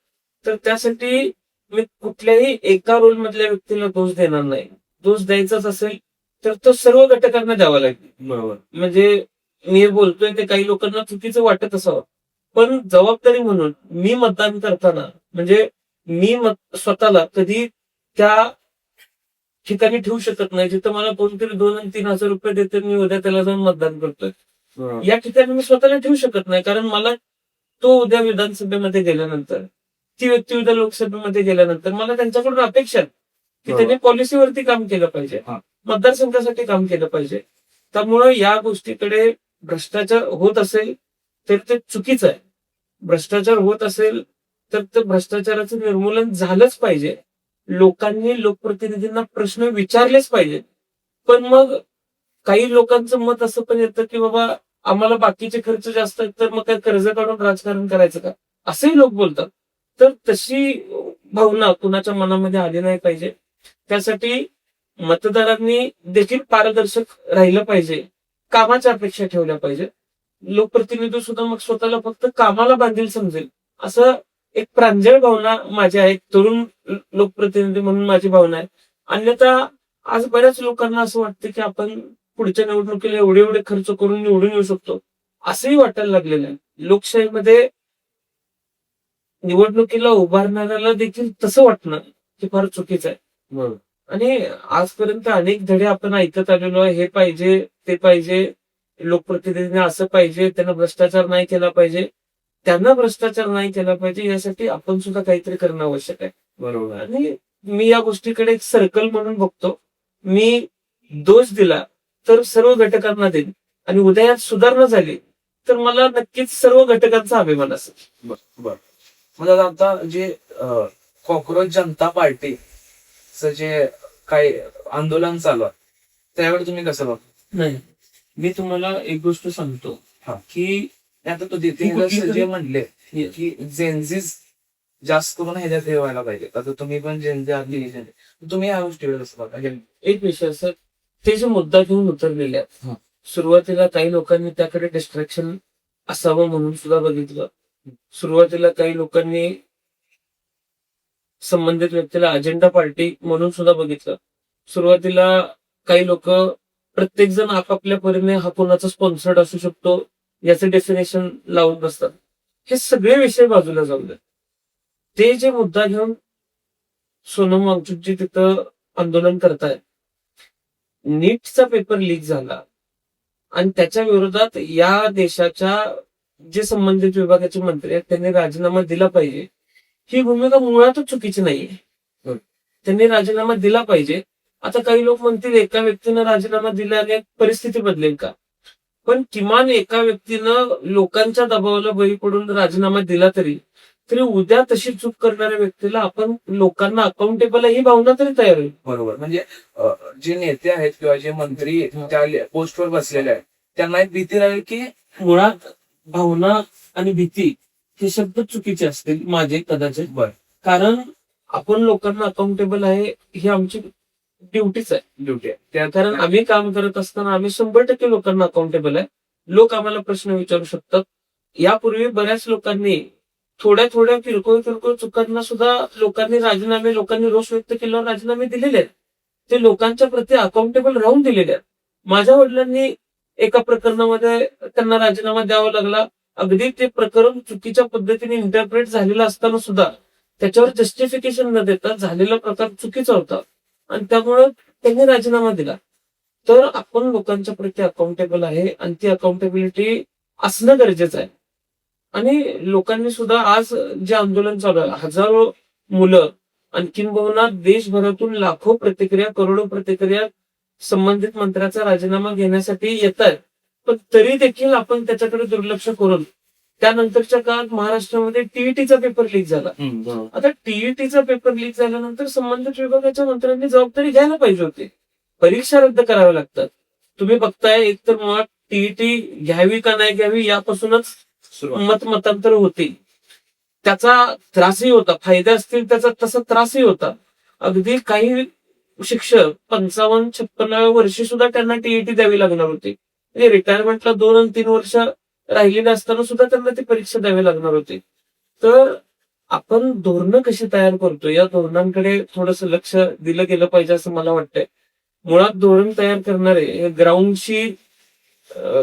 तर त्यासाठी मी कुठल्याही एका रोल मधल्या व्यक्तीला दोष देणार नाही. दोष द्यायचाच असेल तर तो सर्व घटकांना द्यावा लागेल. बरोबर. म्हणजे मी बोलतोय ते काही लोकांना चुकीचं वाटत असावं, पण जबाबदारी म्हणून मी मतदान करताना म्हणजे मी स्वतःला कधी त्या ठिकाणी ठेवू शकत नाही जिथं मला कोणतरी 2 आणि 3 हजार रुपये देते, मी उद्या त्याला जाऊन मतदान करतोय. या ठिकाणी मी स्वतःला ठेवू शकत नाही, कारण मला तो उद्या विधानसभेमध्ये गेल्यानंतर, ती व्यक्ती उद्या लोकसभेमध्ये गेल्यानंतर मला त्यांच्याकडून अपेक्षा आहे की त्यांनी पॉलिसीवरती काम केलं पाहिजे, मतदारसंघासाठी काम केलं पाहिजे. त्यामुळे या गोष्टीकडे भ्रष्टाचार होत असेल तर ते चुकीचं आहे. भ्रष्टाचार होत असेल तर ते भ्रष्टाचाराचं निर्मूलन झालंच पाहिजे. लोकांनी लोकप्रतिनिधींना प्रश्न विचारलेच पाहिजे. पण मग काही लोकांचं मत असं पण येतं की बाबा आम्हाला बाकीचे खर्च जास्त आहेत तर मग काय कर्ज काढून राजकारण करायचं का, असेही लोक बोलतात. तर तशी भावना कुणाच्या मनामध्ये आली नाही पाहिजे. त्यासाठी मतदारांनी देखील पारदर्शक राहिलं पाहिजे, कामाच्या अपेक्षा ठेवल्या पाहिजे. लोकप्रतिनिधी सुद्धा मग स्वतःला फक्त कामाला बांधील समजेल असं एक प्रांजळ भावना माझी आहे, तरुण लोकप्रतिनिधी म्हणून माझी भावना आहे. अन्यथा आज बऱ्याच लोकांना असं वाटतं की आपण पुढच्या निवडणुकीला एवढे खर्च करून निवडून येऊ शकतो असंही वाटायला लागलेलं आहे. लोकशाहीमध्ये निवडणुकीला उभारणाऱ्याला देखील तसं वाटणं हे फार चुकीचं आहे. आणि आजपर्यंत अनेक धडे आपण ऐकत आलेलो आहे, हे पाहिजे ते पाहिजे, लोकप्रतिनिधीने असं पाहिजे, त्यांना भ्रष्टाचार नाही केला पाहिजे, त्यांना भ्रष्टाचार नाही केला पाहिजे, यासाठी आपण सुद्धा काहीतरी करणं आवश्यक आहे. बरोबर. आणि मी या गोष्टीकडे एक सर्कल म्हणून बघतो. मी दोष दिला तर सर्व घटकांना देईन आणि उद्या यात सुधारणा झाली तर मला नक्कीच सर्व घटकांचा अभिमान असेल. बर. मग आता जे कॉक्रोच जनता पार्टीचं जे काही आंदोलन चालू आहे त्यावेळी तुम्ही कसं बघता? नाही, मी तुम्हाला एक गोष्ट सांगतो हा. की आता तो जे म्हणले की जेन्झीज जास्त करून ह्याच्यात हे व्हायला पाहिजे. आता तुम्ही पण तुम्ही या गोष्टीकडे कसं बघा? एक विषय असं, ते जे मुद्दा घेऊन उतरलेले आहेत, हा. सुरुवातीला काही लोकांनी त्याकडे डिस्ट्रॅक्शन असावं म्हणून सुद्धा बघितलं. सुरुवातीला काही लोकांनी संबंधित व्यक्तीला अजेंडा पार्टी म्हणून सुद्धा बघितलं. सुरुवातीला काही लोक, प्रत्येक जण आपापल्या परीने हा कोणाचा स्पॉन्सर्ड असू शकतो याचे डेफिनेशन लावून बसतात. हे सगळे विषय बाजूला जाऊ द्या. ते जे मुद्दा घेऊन सोनम वांगचुकजी तिथं आंदोलन करतायत, नीटचा पेपर लीक झाला आणि त्याच्या विरोधात या देशाच्या जे संबंधित विभागाचे मंत्री आहेत त्यांनी राजीनामा दिला पाहिजे, ही भूमिका मुळातच चुकीची नाहीये. त्यांनी राजीनामा दिला पाहिजे. आता काही लोक म्हणतील एका व्यक्तीनं राजीनामा दिल्याने परिस्थिती बदलेल का? पण किमान एका व्यक्तीनं लोकांच्या दबावाला बळी पडून राजीनामा दिला तरी उद्या तशी चूक करणाऱ्या व्यक्तीला आपण लोकांना अकाउंटेबल ही भावना तरी तयार होईल. बरोबर. म्हणजे जे नेते आहेत किंवा जे मंत्री त्या पोस्टवर बसलेले आहेत त्यांना एक भीती राहील की मुळात भावना आणि भीती हे शब्द चुकीचे असतील माझे कदाचित. कारण आपण लोकांना अकाउंटेबल आहे ही आमची ड्युटीच आहे. ड्युटी आहे. कारण आम्ही काम करत असताना आम्ही 100% लोकांना अकाउंटेबल आहे. लोक आम्हाला प्रश्न विचारू शकतात. यापूर्वी बऱ्याच लोकांनी थोड्या थोड्या किरकोळ चुकांना सुद्धा लोकांनी रोष व्यक्त केल्यावर राजीनामे दिलेले आहेत. ते लोकांच्या प्रती अकाउंटेबल राहून दिलेले आहेत. माझ्या वडिलांनी एका प्रकरणामध्ये त्यांना राजीनामा द्यावा लागला. अगदी ते प्रकरण चुकीच्या पद्धतीने इंटरप्रेट झालेलं असताना सुद्धा त्याच्यावर जस्टिफिकेशन न देता झालेला प्रकार चुकीचा होता आणि त्यामुळे त्यांनी राजीनामा दिला. तर आपण लोकांच्या प्रती अकाउंटेबल आहे आणि ती अकाउंटेबिलिटी असणं गरजेचं आहे. आणि लोकांनी सुद्धा आज जे आंदोलन चालू आहे, हजारो मुलं आणि किंबहुना देशभरातून लाखो प्रतिक्रिया, करोडो प्रतिक्रिया संबंधित मंत्र्याचा राजीनामा घेण्यासाठी येत आहेत. पण तरी देखील आपण त्याच्याकडे दुर्लक्ष करून त्यानंतरच्या काळात महाराष्ट्रामध्ये टीईटीचा पेपर लीक झाला. आता टीईटीचा पेपर लीक झाल्यानंतर संबंधित विभागाच्या मंत्र्यांनी जबाबदारी घ्यायला पाहिजे होती. परीक्षा रद्द कराव्या लागतात. तुम्ही बघताय, एकतर मुळात टीईटी घ्यावी का नाही घ्यावी यापासूनच मतांतर होती. त्याचा त्रासही होता. फायदे असतील त्याचा तसा त्रासही होता. अगदी काही शिक्षक 55-56व्या वर्षी सुद्धा त्यांना टीईटी द्यावी लागणार होती. म्हणजे रिटायरमेंटला 2 आणि 3 वर्ष राहिलेले असताना सुद्धा त्यांना ती परीक्षा द्यावी लागणार होती. तर आपण धोरणं कशी तयार करतो या धोरणांकडे थोडंसं लक्ष दिलं गेलं पाहिजे असं मला वाटतंय. मुळात धोरण तयार करणारे ग्राउंडशी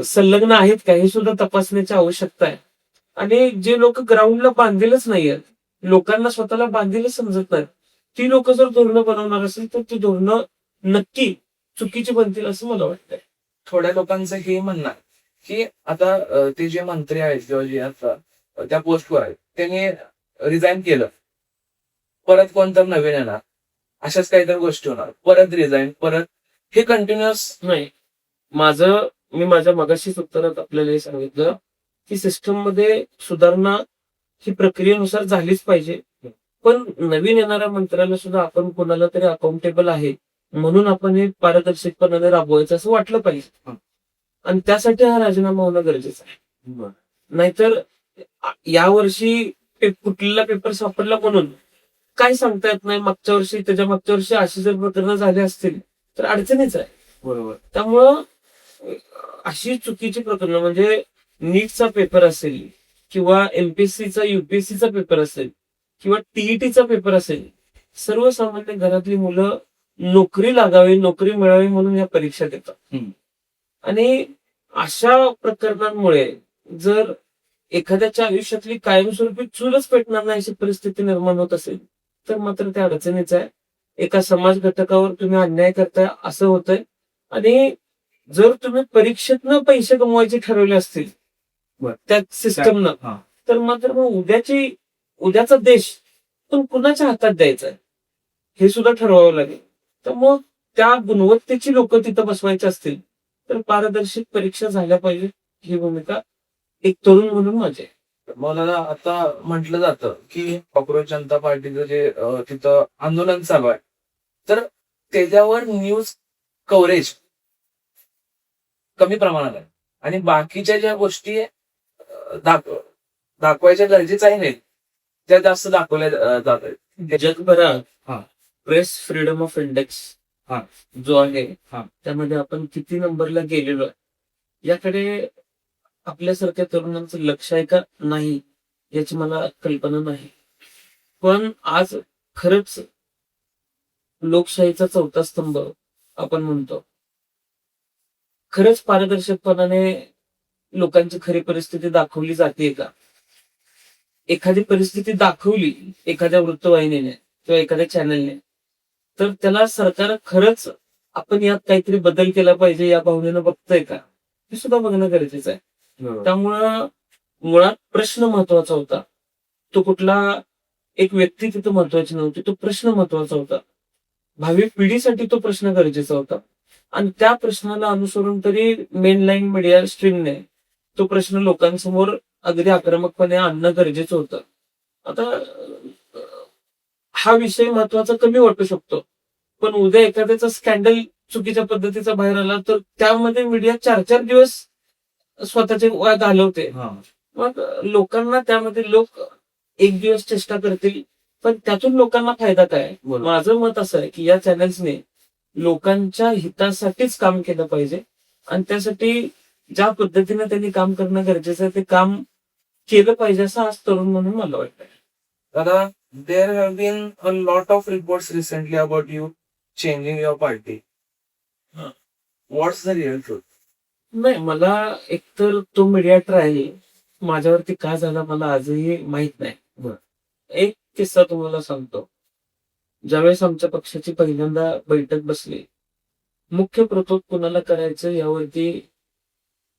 संलग्न आहेत का हे सुद्धा तपासण्याची आवश्यकता आहे. आणि जे लोक ग्राउंडला बांधीलच नाहीयेत, लोकांना स्वतःला बांधीलच समजत नाहीत, ती लोक जर धोरणं बनवणार असेल तर ती धोरणं नक्की चुकीची बनतील असं मला वाटतंय. थोड्या लोकांचं हे म्हणणं आहे की आता ते जे मंत्री आहेत किंवा जे आता त्या पोस्टवर आहेत त्यांनी रिझाईन केलं, परत कोणतं नवीन येणार, अशाच काहीतरी गोष्टी होणार, परत रिझाईन, परत हे कंटिन्युअस नाही. मी माझ्या मगाशीच उत्तरात आपल्याला हे सांगितलं की सिस्टम मध्ये सुधारणा ही प्रक्रियेनुसार झालीच पाहिजे. पण नवीन येणाऱ्या मंत्र्याला सुद्धा आपण कोणाला तरी अकाउंटेबल आहे म्हणून आपण हे पारदर्शकपणाने राबवायचं असं वाटलं पाहिजे. आणि त्यासाठी हा राजीनामा होणं गरजेचं आहे. नाहीतर यावर्षी कुठलेला पेपर सापडला म्हणून काय सांगता येत नाही. मागच्या वर्षी त्याच्या मागच्या वर्षी अशी जर प्रकरणं झाली असतील तर अडचणीच आहे. बरोबर. त्यामुळं अशी चुकीची प्रकरणं म्हणजे नीटचा पेपर असेल किंवा एमपीएससीचा युपीएससीचा पेपर असेल किंवा टीईटीचा पेपर असेल, सर्वसामान्य घरातली मुलं नोकरी लागावी, नोकरी मिळावी म्हणून या परीक्षा देतात. आणि अशा प्रकरणांमुळे जर एखाद्याच्या आयुष्यातली कायमस्वरूपी चूलच पेटणार नाही अशी परिस्थिती निर्माण होत असेल तर मात्र त्या अडचणीच आहे. एका समाज घटकावर तुम्ही अन्याय करताय असं होतंय. आणि जर तुम्ही परीक्षेतनं पैसे कमवायचे ठरवले असतील त्या सिस्टमनं तर मात्र मग उद्याचा देश पण कुणाच्या हातात द्यायचा आहे हे सुद्धा ठरवावं लागेल. तर मग त्या गुणवत्तेची लोक तिथं बसवायची असतील तर पारदर्शक परीक्षा झाल्या पाहिजे ही भूमिका एक तरुण म्हणून माझी आहे. मला आता म्हटलं जातं की कॉक्रोच जनता पार्टीचं जे तिथं आंदोलन चालू आहे तर त्याच्यावर न्यूज कव्हरेज कमी प्रमाणात आहे आणि बाकीच्या ज्या गोष्टी दाखवायच्या गरजेचं आहे नाही त्या जास्त दाखवल्या जात आहेत. जगभरात हा. प्रेस फ्रीडम ऑफ इंडेक्स हा. जो आहे हा. त्यामध्ये आपण किती नंबरला गेलेलो आहे याकडे आपल्यासारख्या तरुणांचं लक्ष आहे का नाही याची मला कल्पना नाही. पण आज खरंच लोकशाहीचा चौथा स्तंभ आपण म्हणतो, खरंच पारदर्शकपणाने लोकांची खरी परिस्थिती दाखवली जाते का? एखादी परिस्थिती दाखवली एखाद्या वृत्तवाहिनीने किंवा एखाद्या चॅनलने, तर त्याला सरकार खरंच आपण यात काहीतरी बदल केला पाहिजे या भावनेनं बघतंय का, हे सुद्धा बघणं गरजेचं आहे. त्यामुळं मुळात प्रश्न महत्वाचा होता. तो कुठला एक व्यक्ती तिथं महत्वाची नव्हती, तो प्रश्न महत्वाचा होता. भावी पिढीसाठी तो प्रश्न गरजेचा होता. आणि त्या प्रश्नाला अनुसरून तरी मेन लाईन मीडिया स्ट्रीमने तो प्रश्न लोकांसमोर अगदी आक्रमकपणे आणणं गरजेचं होतं. आता हा विषय महत्वाचा कमी वाटू शकतो, पण उद्या एखाद्याचा स्कॅन्डल चुकीच्या पद्धतीचा बाहेर आला तर त्यामध्ये मीडिया 4-4 दिवस स्वतःचे वाद घालवते. मग लोकांना त्यामध्ये लोक एक दिवस चेष्टा करतील, पण त्यातून लोकांना फायदा काय? माझं मत असं आहे की या चॅनल्सने लोकांच्या हितासाठीच काम केलं पाहिजे आणि त्यासाठी ज्या पद्धतीने त्यांनी काम करणं गरजेचं आहे ते काम केलं पाहिजे असं आज तरुण म्हणून मला वाटतं. दादा, there have been a lot of reports recently about you changing your party. हा. What's the real truth? नाही, मला एकतर तो मीडिया ट्रायल माझ्यावरती का झाला मला आजही माहित नाही. एक किस्सा तुम्हाला सांगतो. ज्यावेळेस आमच्या पक्षाची पहिल्यांदा बैठक बसली, मुख्य प्रतोद कुणाला करायचं यावरती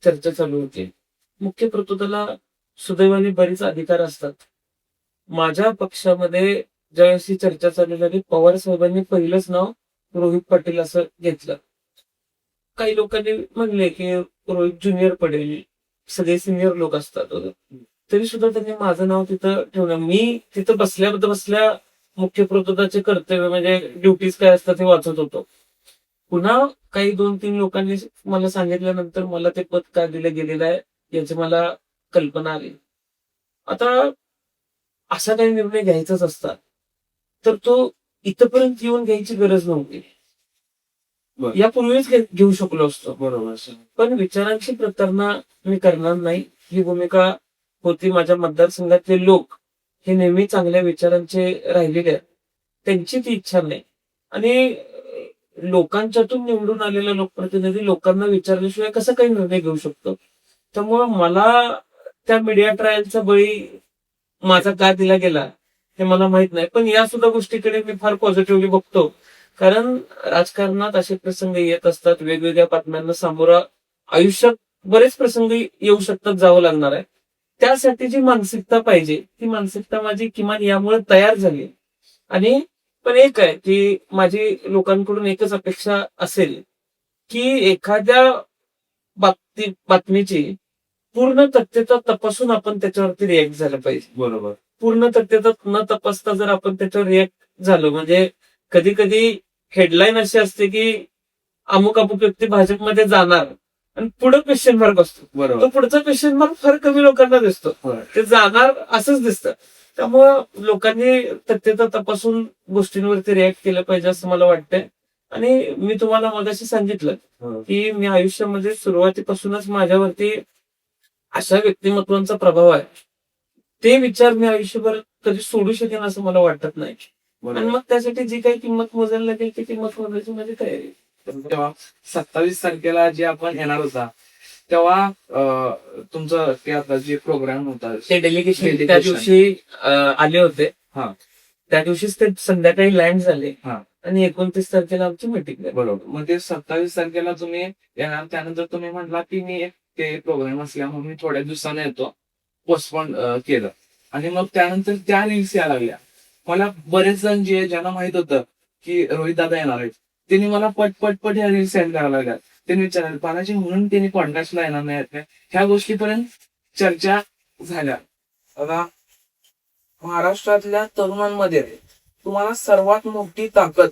चर्चा चालू होती. मुख्य प्रतोदाला सुदैवाने बरेच अधिकार असतात. माझ्या पक्षामध्ये ज्यावेळेस ही चर्चा चालू झाली, पवार साहेबांनी पहिलंच नाव रोहित पाटील असं घेतलं. काही लोकांनी म्हणले की रोहित ज्युनियर पडेल, सगळे सिनियर लोक असतात वगैरे. तरी सुद्धा त्यांनी माझं नाव तिथं ठेवलं. मी तिथं बसल्या मुख्य प्रतोदाचे कर्तव्य म्हणजे ड्युटीज काय असतात हे वाचत होतो. पुन्हा काही 2-3 लोकांनी मला सांगितल्यानंतर मला ते पद का दिलं गेलेलं आहे याची मला कल्पना आली. आता असा काही निर्णय घ्यायचाच असतात तर तो इथपर्यंत येऊन घ्यायची गरज नव्हती. यापूर्वीच घेऊ शकलो असतो. बरोबर. पण विचारांची प्रतारणा मी करणार नाही ही भूमिका होती. माझ्या मतदारसंघातले लोक हे नेहमी चांगल्या विचारांचे राहिलेले आहेत, त्यांची ती इच्छा नाही. आणि लोकांच्यातून निवडून आलेला लोकप्रतिनिधी लोकांना विचारल्याशिवाय कसा काही निर्णय घेऊ शकतो. त्यामुळं मला त्या मीडिया ट्रायलचा बळी माझा का दिला गेला हे मला माहित नाही. पण या सुद्धा गोष्टीकडे मी फार पॉझिटिव्हली बघतो, कारण राजकारणात असे प्रसंग येत असतात. वेगवेगळ्या बातम्यांना सामोरं आयुष्यात बरेच प्रसंग येऊ शकतात, जावं लागणार आहे. त्यासाठी जी मानसिकता पाहिजे ती मानसिकता माझी किमान यामुळे तयार झाली. आणि पण एक आहे की माझी लोकांकडून एकच अपेक्षा असेल की एखाद्या बातमीची पूर्ण तथ्यता तपासून आपण त्याच्यावरती रिएक्ट झालं पाहिजे. बरोबर. पूर्ण तथ्यता न तपासता जर आपण त्याच्यावर रिएक्ट झालो, म्हणजे कधी कधी हेडलाईन अशी असते की अमुक व्यक्ती भाजपमध्ये जाणार आणि पुढे क्वेश्चन मार्क असतो. बरोबर. तो पुढचा क्वेश्चन मार्क फार कमी लोकांना दिसतो. ते जाणार असंच दिसतं. त्यामुळं लोकांनी तथ्यता तपासून गोष्टींवरती रिएक्ट केलं पाहिजे असं मला वाटतंय. आणि मी तुम्हाला मगाशी सांगितलं की मी आयुष्यामध्ये सुरुवातीपासूनच माझ्यावरती अशा व्यक्तिमत्वांचा प्रभाव आहे, ते विचार मी आयुष्यभर कधी सोडू शकेन असं मला वाटत नाही. आणि मग त्यासाठी जी काही किंमत मोजायला लागेल ती किंमत मोजायची माझी तयारी. तेव्हा 27 तारखेला जे आपण येणार होता तेव्हा तुमचं ते आता जे प्रोग्राम होता ते डेलिगेशन त्या दिवशी आले होते. हा. त्या दिवशीच ते संध्याकाळी लँड झाले. हा. आणि 29 तारखेला आमची मीटिंग झाली. बरोबर. मग ते 27 तारखेला तुम्ही येणार, त्यानंतर तुम्ही म्हटला की मी ते प्रोग्राम असल्यामुळे मी थोड्या दिवसाने येतो, पोस्टपोन केलं. आणि मग त्यानंतर त्या रील्स यायला लागल्या. मला बरेच जण जे ज्यांना माहित होतं की रोहित दादा येणार आहेत त्यांनी मला पटपट ह्या रील्स सेंड करायला लागल्या. त्यांनी विचारलं पानाजी म्हणून त्यांनी पॉडकास्टला येणार नाही, ह्या गोष्टीपर्यंत चर्चा झाल्या. आता महाराष्ट्रातल्या तरुणांमध्ये तुम्हाला सर्वात मोठी ताकद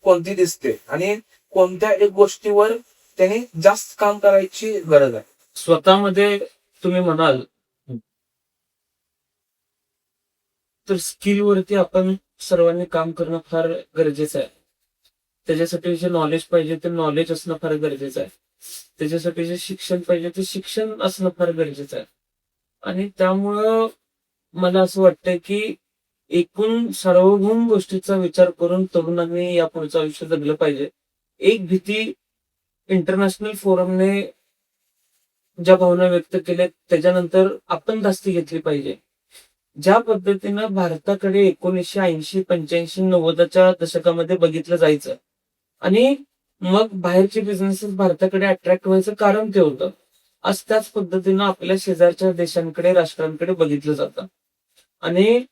कोणती दिसते आणि कोणत्या एक गोष्टीवर त्यांनी जास्त काम करायची गरज आहे? स्वतःमध्ये तुम्ही म्हणाल तर स्किलवरती आपण सर्वांनी काम करणं फार गरजेचं आहे. त्याच्यासाठी जे नॉलेज पाहिजे ते नॉलेज असणं फार गरजेचं आहे. त्याच्यासाठी जे शिक्षण पाहिजे ते शिक्षण असणं फार गरजेचं आहे. आणि त्यामुळं मला असं वाटतंय की एकूण सार्वभौम गोष्टीचा विचार करून तरुणांनी या पुढचं आयुष्य जगलं पाहिजे. एक भीती इंटरनॅशनल फोरमने ज्या भावना व्यक्त केल्या त्याच्यानंतर आपण धास्ती घेतली पाहिजे. ज्या पद्धतीनं भारताकडे 1980, 85, 90च्या दशकामध्ये बघितलं जायचं आणि मग बाहेरचे बिझनेसेस भारताकडे अट्रॅक्ट व्हायचं कारण ते होतं. आज त्याच पद्धतीनं आपल्या शेजारच्या देशांकडे, राष्ट्रांकडे बघितलं जातं. आणि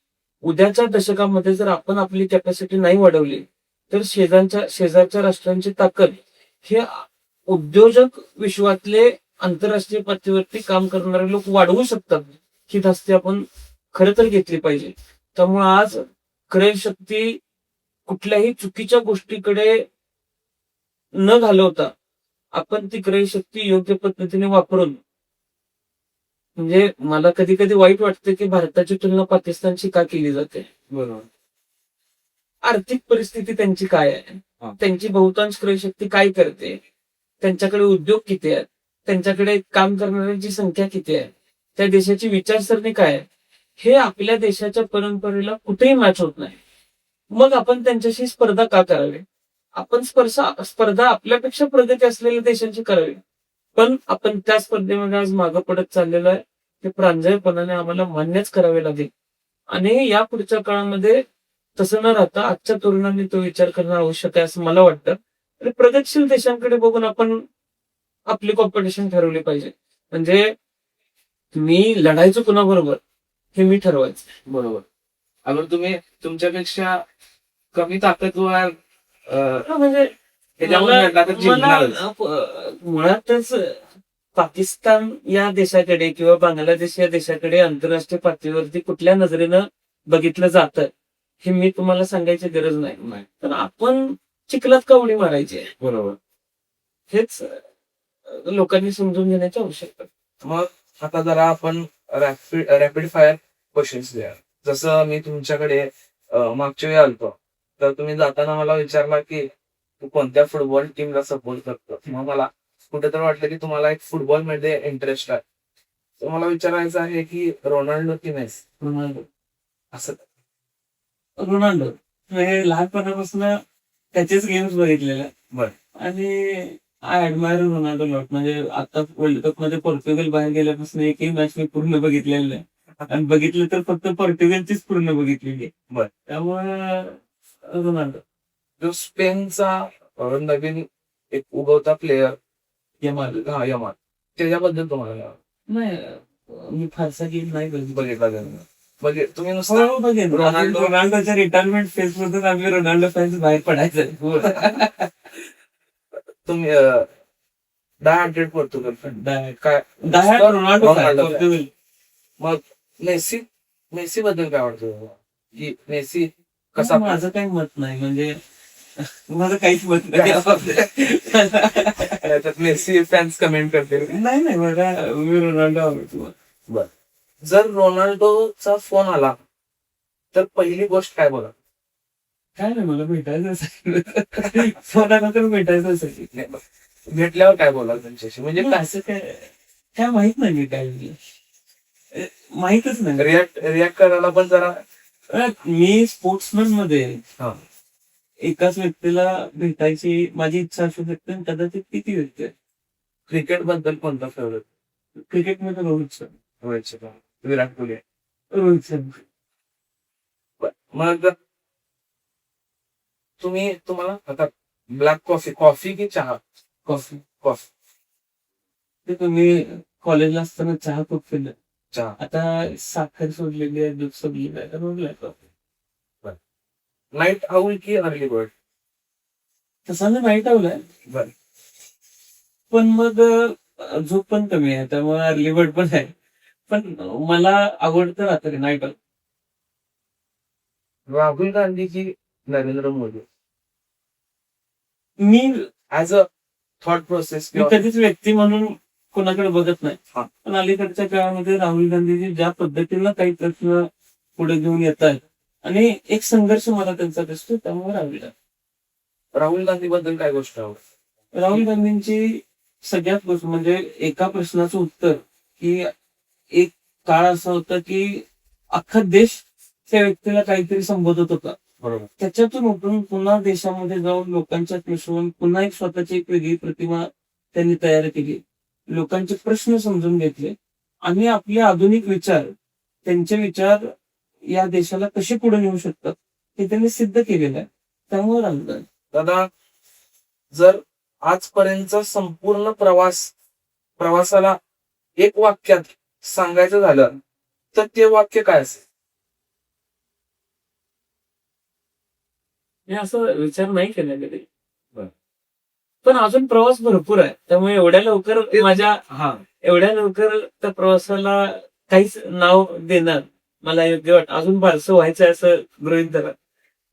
उद्याच्या दशकामध्ये जर आपण आपली कॅपॅसिटी नाही वाढवली तर शेजारच्या राष्ट्रांची ताकद हे उद्योजक विश्वातले आंतरराष्ट्रीय पातळीवरती काम करणारे लोक वाढवू शकतात. ही धास्ती आपण खरं तर घेतली पाहिजे. त्यामुळे आज क्रय शक्ती कुठल्याही चुकीच्या गोष्टीकडे न घालवता आपण ती क्रय शक्ती योग्य पद्धतीने वापरून, म्हणजे मला कधी कधी वाईट वाटतं की भारताची तुलना पाकिस्तानशी का केली जाते. बरोबर. आर्थिक परिस्थिती त्यांची काय आहे, हा. त्यांची बहुतांश क्रय शक्ती काय करते, त्यांच्याकडे उद्योग किती आहेत, त्यांच्याकडे काम करणाऱ्यांची संख्या किती आहे, त्या देशाची विचारसरणी काय आहे, हे आपल्या देशाच्या परंपरेला कुठेही मॅच होत नाही. मग आपण त्यांच्याशी स्पर्धा का करावी? आपण स्पर्धा आपल्यापेक्षा प्रगती असलेल्या देशांची करावी. पण आपण त्या स्पर्धेमध्ये आज मागं पडत चाललेलो आहे. ते प्रांजळपणाने आम्हाला मान्यच करावे लागेल. आणि या पुढच्या काळामध्ये तसं न राहता आजच्या तरुणांनी तो विचार करणं आवश्यक आहे असं मला वाटतं. आणि प्रगतशील देशांकडे बघून आपण आपली कॉम्पिटिशन ठरवली पाहिजे. म्हणजे मी लढायचो कुणाबरोबर हे मी ठरवायचं. बरोबर. अगर तुम्ही तुमच्यापेक्षा कमी ताकदवर म्हणजे त्याच्यामुळे लढला तर जिंकणारच. मुळातच पाकिस्तान या देशाकडे किंवा बांगलादेश या देशाकडे आंतरराष्ट्रीय पातळीवरती कुठल्या नजरेनं बघितलं जातं हे मी तुम्हाला सांगायची गरज नाही. तर आपण चिखलात का उडी मारायची आहे, बरोबर. हेच लोकांनी समजून घेण्याची आवश्यकता. मग आता जरा आपण रॅपिड फायर क्वेश्चन्स द्या. जसं मी तुमच्याकडे मागच्या वेळी आलतो तर तुम्ही जाताना मला विचारला की तू कोणत्या फुटबॉल टीमला सपोर्ट करतो. मग मला कुठेतरी वाटलं की तुम्हाला एक फुटबॉल मध्ये इंटरेस्ट आहे. तर मला विचारायचं आहे की रोनाल्डो की मेसी? रोनाल्डो. असं रोनाल्डो म्हणजे लहानपणापासून त्याचेच गेम्स बघितलेले. बरं. आणि आय ऍडमायर रोनाल्डो लॉट. म्हणजे आता वर्ल्ड कप मध्ये पोर्तुगल बाहेर गेल्यापासून एकही मॅच मी पूर्ण बघितलेलं नाही. आणि बघितलं तर फक्त पोर्तुगलचीच पूर्ण बघितलेली. बरं. त्यामुळे रोनाल्डो. जो स्पेनचा नवीन एक उगवता प्लेअर यमाल. यमाल, त्याच्याबद्दल तुम्हाला नाही, मी फारसा गेम नाही बघितला तुम्ही नुसतं बघेन. रोनाल्डोच्या रिटायरमेंट फेज मधून आम्ही रोनाल्डो फॅन्स बाहेर पडायचं. तुम्ही डाय पोर्तुगल काय रोनाल्डो रोनाल्डो पोर्तुगल. मग मेसी बद्दल काय वाटतं की मेसी कसा? माझं काही मत नाही, म्हणजे माझं काहीच मत नाही. त्यात मेसी फॅन्स कमेंट करतील. नाही नाही, मला मी रोनाल्डो आवडतो. बर. जर रोनाल्डोचा फोन आला तर पहिली गोष्ट काय बोला? काय नाही, मला भेटायचं असेल फोनाला तर भेटायचं असेल. भेटल्यावर काय बोला त्यांच्याशी? म्हणजे काय असं काय माहित नाही, मी काय माहितच नाही. रिॲक्ट करायला पण जरा. मी स्पोर्ट्समॅन मध्ये हा. एकाच व्यक्तीला भेटायची माझी इच्छा असू शकते आणि कदाचित किती व्यक्ती आहे. क्रिकेट बद्दल कोणता फेवरेट? क्रिकेटमध्ये रोहित शर्मा. रोहित शर्मा, विराट कोहली. रोहित शर्मा. मग तुम्हाला आता ब्लॅक कॉफी की चहा? कॉफी. कॉफी. ते तुम्ही कॉलेजला असताना चहा खूप पिलं. चहा. आता साखर सोडलेली आहे, दूध सोडलेलं आहे, तर मग ब्लॅक कॉफी. नाईट आउल की अर्ली बर्ड? तसा मी नाईट आवलाय, बर. पण मग झोप पण कमी आहे त्यामुळे अर्ली बर्ड पण आहे. पण मला आवडतं रात्री नाईट आउल. राहुल गांधी की नरेंद्र मोदी? मी ऍज अ थॉट प्रोसेस कधीच व्यक्ती म्हणून कोणाकडे बघत नाही. हा. पण अलीकडच्या काळामध्ये राहुल गांधीजी ज्या पद्धतीनं काही प्रश्न पुढे घेऊन येत आहेत आणि एक संघर्ष मला त्यांचा दिसतो, त्यामुळे राहुल गांधी बद्दल काय गोष्ट आवडते? राहुल गांधींची सगळ्यात गोष्ट म्हणजे एका प्रश्नाचं उत्तर की एक काळ असा होता की अख्खा देश त्या व्यक्तीला काहीतरी संबोधत होता, बरोबर. त्याच्यातून उठून पुन्हा देशामध्ये जाऊन लोकांच्यात मिसळून पुन्हा एक स्वतःची एक वेगळी प्रतिमा त्यांनी तयार केली, लोकांचे प्रश्न समजून घेतले आणि आपले आधुनिक विचार, त्यांचे विचार या देशाला कसे पुढे नेऊ शकतात हे त्यांनी सिद्ध केलेलं आहे. त्यामुळे राहुल गांधी. दादा, जर आजपर्यंतचा संपूर्ण प्रवासाला एक वाक्यात सांगायचं झालं तर ते वाक्य काय असेल? मी असं विचार नाही केला कधी, बरं. पण अजून प्रवास भरपूर आहे, त्यामुळे एवढ्या लवकर त्या प्रवासाला काहीच नाव देणार मला योग्य वाटत. अजून बारसं व्हायचं असं गृहीत धरा.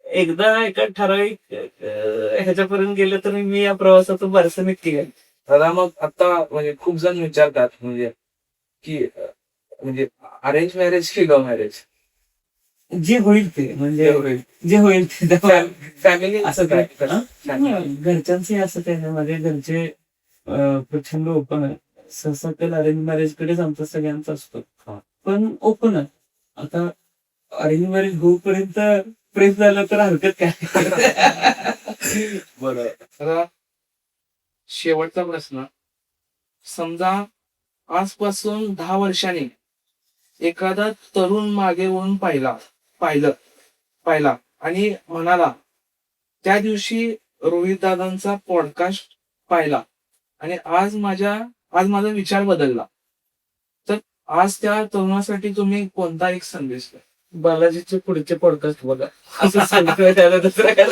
एकदा एका ठराविक ह्याच्यापर्यंत गेलं तर मी या प्रवासातून बारसं नक्की घ्याल. दादा, मग आता म्हणजे खूप जण विचारतात म्हणजे की म्हणजे अरेंज मॅरेज की लव्ह मॅरेज? जे होईल ते, म्हणजे जे होईल ते. फॅमिली असं काय घरच्यांचे असं काही नाही. माझे घरचे प्रचंड ओपन आहे. सहसा तर अरेंज मॅरेज कडेच आमचा सगळ्यांचा असतो, पण ओपन आहे. आता अरेंज मॅरेज होऊपर्यंत प्रेम झालं तर हरकत काय. बरोबर. आता शेवटचा प्रश्न, समजा आजपासून 10 वर्षांनी एखादा तरुण मागे वळून पाहिला आणि म्हणाला, त्या दिवशी रोहित दादांचा पॉडकास्ट पाहिला आणि आज माझा विचार बदलला, तर आज त्या तरुणासाठी तुम्ही कोणता एक संदेश द्या? बालाजीचे पुढचे पॉडकास्ट बघा असं सांगतोय त्याला, दुसरं काय.